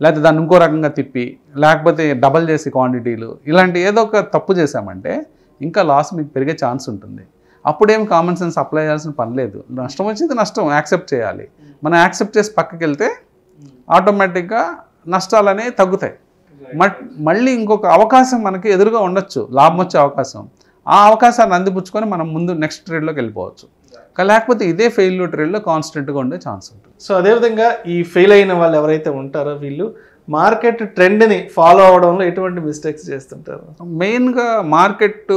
లేకపోతే దాన్ని ఇంకో రకంగా తిప్పి, లేకపోతే డబల్ చేసి క్వాంటిటీలు, ఇలాంటి ఏదో ఒక తప్పు చేసామంటే ఇంకా లాస్ మీకు పెరిగే ఛాన్స్ ఉంటుంది. అప్పుడేం కామన్ సెన్స్ అప్లై చేయాల్సిన పని లేదు. నష్టం వచ్చింది నష్టం యాక్సెప్ట్ చేయాలి. మనం యాక్సెప్ట్ చేసి పక్కకి వెళ్తే ఆటోమేటిక్గా నష్టాలు అనేవి తగ్గుతాయి. మళ్ళీ ఇంకొక అవకాశం మనకి ఎదురుగా ఉండొచ్చు, లాభం వచ్చే అవకాశం. ఆ అవకాశాన్ని అందిపుచ్చుకొని మనం ముందు నెక్స్ట్ ట్రేడ్లోకి వెళ్ళిపోవచ్చు. లేకపోతే ఇదే ఫెయిల్యూర్ ట్రేడ్లో కాన్స్టెంట్గా ఉండే ఛాన్స్ ఉంటుంది. సో అదేవిధంగా ఈ ఫెయిల్ అయిన వాళ్ళు ఎవరైతే ఉంటారో వీళ్ళు మార్కెట్ ట్రెండ్ని ఫాలో అవడంలో ఎటువంటి మిస్టేక్స్ చేస్తుంటారు? మెయిన్గా మార్కెట్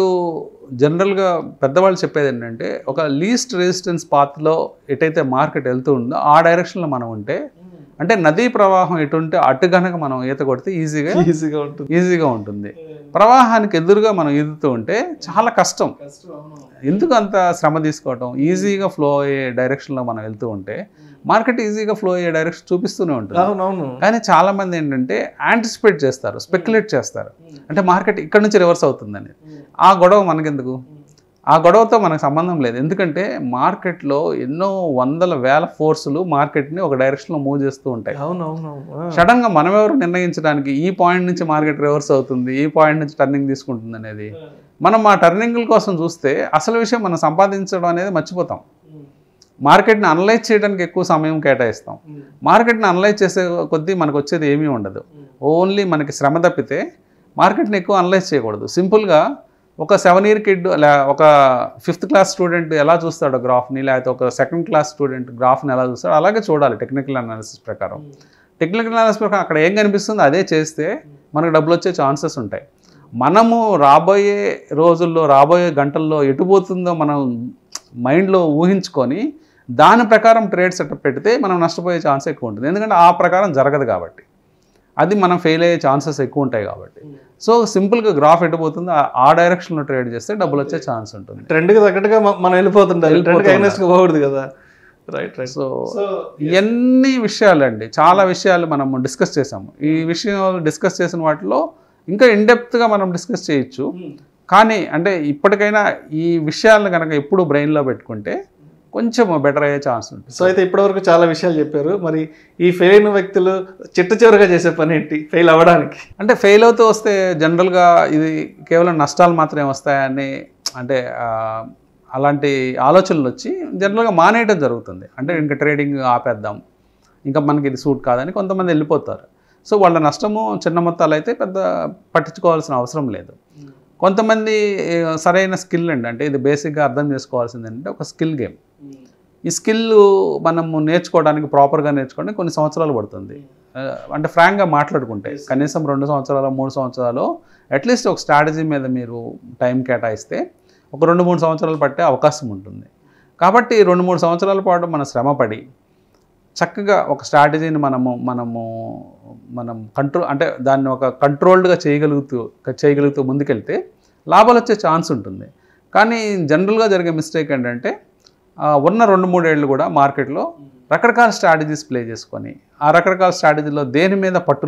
జనరల్గా పెద్దవాళ్ళు చెప్పేది ఏంటంటే, ఒక లీస్ట్ రెసిస్టెన్స్ పాత్లో ఎటైతే మార్కెట్ వెళ్తూ ఉందో ఆ డైరెక్షన్లో మనం ఉంటే, అంటే నదీ ప్రవాహం ఎటు ఉంటే అటు కనుక మనం ఈత కొడితే ఈజీగా ఉంటుంది. ప్రవాహానికి ఎదురుగా మనం ఈదుతూ ఉంటే చాలా కష్టం. ఎందుకు అంత శ్రమ తీసుకోవటం? ఈజీగా ఫ్లో అయ్యే డైరెక్షన్లో మనం వెళ్తూ ఉంటే మార్కెట్ ఈజీగా ఫ్లో అయ్యే డైరెక్షన్ చూపిస్తూనే ఉంటుంది. కానీ చాలామంది ఏంటంటే యాంటిసిపేట్ చేస్తారు, స్పెక్యులేట్ చేస్తారు. అంటే మార్కెట్ ఇక్కడ నుంచి రివర్స్ అవుతుందని. ఆ గొడవ మనకెందుకు? ఆ గొడవతో మనకు సంబంధం లేదు. ఎందుకంటే మార్కెట్లో ఎన్నో వందల వేల ఫోర్సులు మార్కెట్ని ఒక డైరెక్షన్లో మూవ్ చేస్తూ ఉంటాయి. సడన్గా మనం ఎవరు నిర్ణయించడానికి ఈ పాయింట్ నుంచి మార్కెట్ రివర్స్ అవుతుంది, ఈ పాయింట్ నుంచి టర్నింగ్ తీసుకుంటుంది అనేది? మనం ఆ టర్నింగ్ల కోసం చూస్తే అసలు విషయం మనం సంపాదించడం అనేది మర్చిపోతాం. మార్కెట్ని అనలైజ్ చేయడానికి ఎక్కువ సమయం కేటాయిస్తాం. మార్కెట్ని అనలైజ్ చేసే కొద్దీ మనకు వచ్చేది ఏమీ ఉండదు. ఓన్లీ మనకి శ్రమ తప్పితే మార్కెట్ని ఎక్కువ అనలైజ్ చేయకూడదు. సింపుల్గా ఒక 7 year కిడ్ ఒక 5th class స్టూడెంట్ ఎలా చూస్తాడో గ్రాఫ్ని, లేకపోతే ఒక 2nd class స్టూడెంట్ గ్రాఫ్ని ఎలా చూస్తాడో అలాగే చూడాలి టెక్నికల్ అనాలిసిస్ ప్రకారం. టెక్నికల్ అనాలిసిస్ ప్రకారం అక్కడ ఏం కనిపిస్తుందో అదే చేస్తే మనకు డబ్బులు వచ్చే ఛాన్సెస్ ఉంటాయి. మనము రాబోయే రోజుల్లో, రాబోయే గంటల్లో ఎటు పోతుందో మనం మైండ్లో ఊహించుకొని దాని ప్రకారం ట్రేడ్ సెటప్ పెడితే మనం నష్టపోయే ఛాన్స్ ఎక్కువ ఉంటుంది. ఎందుకంటే ఆ ప్రకారం జరగదు కాబట్టి, అది మనం ఫెయిల్ అయ్యే ఛాన్సెస్ ఎక్కువ ఉంటాయి కాబట్టి. సో సింపుల్గా గ్రాఫ్ ఎటుపోతుందో ఆ డైరెక్షన్లో ట్రేడ్ చేస్తే డబ్బులు వచ్చే ఛాన్స్ ఉంటుంది. ట్రెండ్కి తగ్గట్టుగా మనం వెళ్ళిపోతుంటాం, పోకూడదు కదా. రైట్. సో ఇవన్నీ విషయాలండి, చాలా విషయాలు మనం డిస్కస్ చేసాము. ఈ విషయాలు డిస్కస్ చేసిన వాటిలో ఇంకా ఇన్డెప్త్గా మనం డిస్కస్ చేయొచ్చు. కానీ అంటే ఇప్పటికైనా ఈ విషయాలను కనుక ఎప్పుడు బ్రెయిన్లో పెట్టుకుంటే కొంచెం బెటర్ అయ్యే ఛాన్స్ ఉంటుంది. సో అయితే ఇప్పటివరకు చాలా విషయాలు చెప్పారు. మరి ఈ ఫెయిల్ అయిన వ్యక్తులు చివరిగా చేసే పని ఏంటి ఫెయిల్ అవ్వడానికి? అంటే ఫెయిల్ అవుతూ వస్తే జనరల్గా ఇది కేవలం నష్టాలు మాత్రమే వస్తాయని, అంటే అలాంటి ఆలోచనలు వచ్చి జనరల్గా మానేయడం జరుగుతుంది. అంటే ఇంకా ట్రేడింగ్ ఆపేద్దాం, ఇంకా మనకి ఇది సూట్ కాదని కొంతమంది వెళ్ళిపోతారు. సో వాళ్ళ నష్టము చిన్న మొత్తాలు అయితే పెద్ద పట్టించుకోవాల్సిన అవసరం లేదు. కొంతమంది సరైన స్కిల్ అండి, అంటే ఇది బేసిక్గా అర్థం చేసుకోవాల్సింది ఏంటంటే ఒక స్కిల్ గేమ్. ఈ స్కిల్ మనము నేర్చుకోవడానికి, ప్రాపర్గా నేర్చుకోవడానికి కొన్ని సంవత్సరాలు పడుతుంది. అంటే ఫ్రాంక్గా మాట్లాడుకుంటే కనీసం 2 సంవత్సరాలు 3 సంవత్సరాలు అట్లీస్ట్ ఒక స్ట్రాటజీ మీద మీరు టైం కేటాయిస్తే ఒక 2-3 సంవత్సరాలు పట్టే అవకాశం ఉంటుంది. కాబట్టి 2-3 సంవత్సరాల పాటు మనం శ్రమపడి చక్కగా ఒక స్ట్రాటజీని మనం కంట్రోల్, అంటే దాన్ని ఒక కంట్రోల్డ్గా చేయగలుగుతూ ముందుకెళ్తే లాభాలు వచ్చే ఛాన్స్ ఉంటుంది. కానీ జనరల్గా జరిగే మిస్టేక్ ఏంటంటే ఉన్న 2-3 ఏళ్ళు కూడా మార్కెట్లో రకరకాల స్ట్రాటజీస్ ప్లే చేసుకొని ఆ రకరకాల స్ట్రాటజీలో దేని మీద పట్టు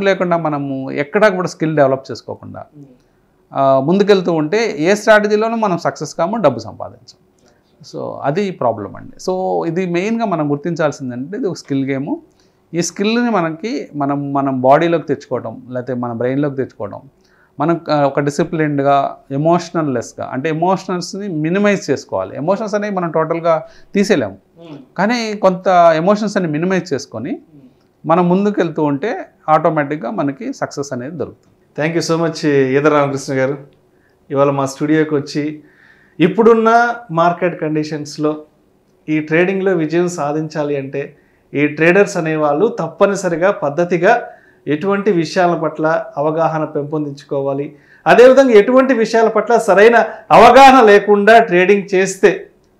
లేకుండా మనము ఎక్కడా కూడా స్కిల్ డెవలప్ చేసుకోకుండా ముందుకెళ్తూ ఉంటే ఏ స్ట్రాటజీలోనూ మనం సక్సెస్ కాము, డబ్బు సంపాదించాం. సో అది ప్రాబ్లం అండి. సో ఇది మెయిన్గా మనం గుర్తించాల్సిందంటే ఇది ఒక స్కిల్ గేము. ఈ స్కిల్ని మనం బాడీలోకి తెచ్చుకోవడం, లేకపోతే మన బ్రెయిన్లోకి తెచ్చుకోవడం, మనం ఒక డిసిప్లిన్డ్గా, ఎమోషనల్లెస్గా, అంటే ఎమోషనల్స్ని మినిమైజ్ చేసుకోవాలి. ఎమోషన్స్ అనేవి మనం టోటల్గా తీసేయలేము, కానీ కొంత ఎమోషన్స్ అని మినిమైజ్ చేసుకొని మనం ముందుకు వెళ్తూ ఉంటే ఆటోమేటిక్గా మనకి సక్సెస్ అనేది దొరుకుతుంది. Thank you so much Edara Ramakrishna గారు. ఇవాళ మా స్టూడియోకి వచ్చి ఇప్పుడున్న మార్కెట్ కండిషన్స్లో ఈ ట్రేడింగ్లో విజయం సాధించాలి అంటే ఈ ట్రేడర్స్ అనేవాళ్ళు తప్పనిసరిగా పద్ధతిగా ఎటువంటి విషయాల పట్ల అవగాహన పెంపొందించుకోవాలి, అదేవిధంగా ఎటువంటి విషయాల పట్ల సరైన అవగాహన లేకుండా ట్రేడింగ్ చేస్తే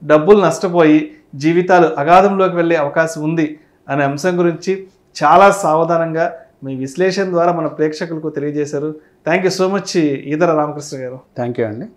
డబ్బులు నష్టపోయి జీవితాలు అగాధంలోకి వెళ్ళే అవకాశం ఉంది అనే అంశం గురించి చాలా సావధానంగా మీ విశ్లేషణ ద్వారా మన ప్రేక్షకులకు తెలియజేశారు. Thank you so much Edara Ramakrishna గారు. థ్యాంక్ యూ అండి.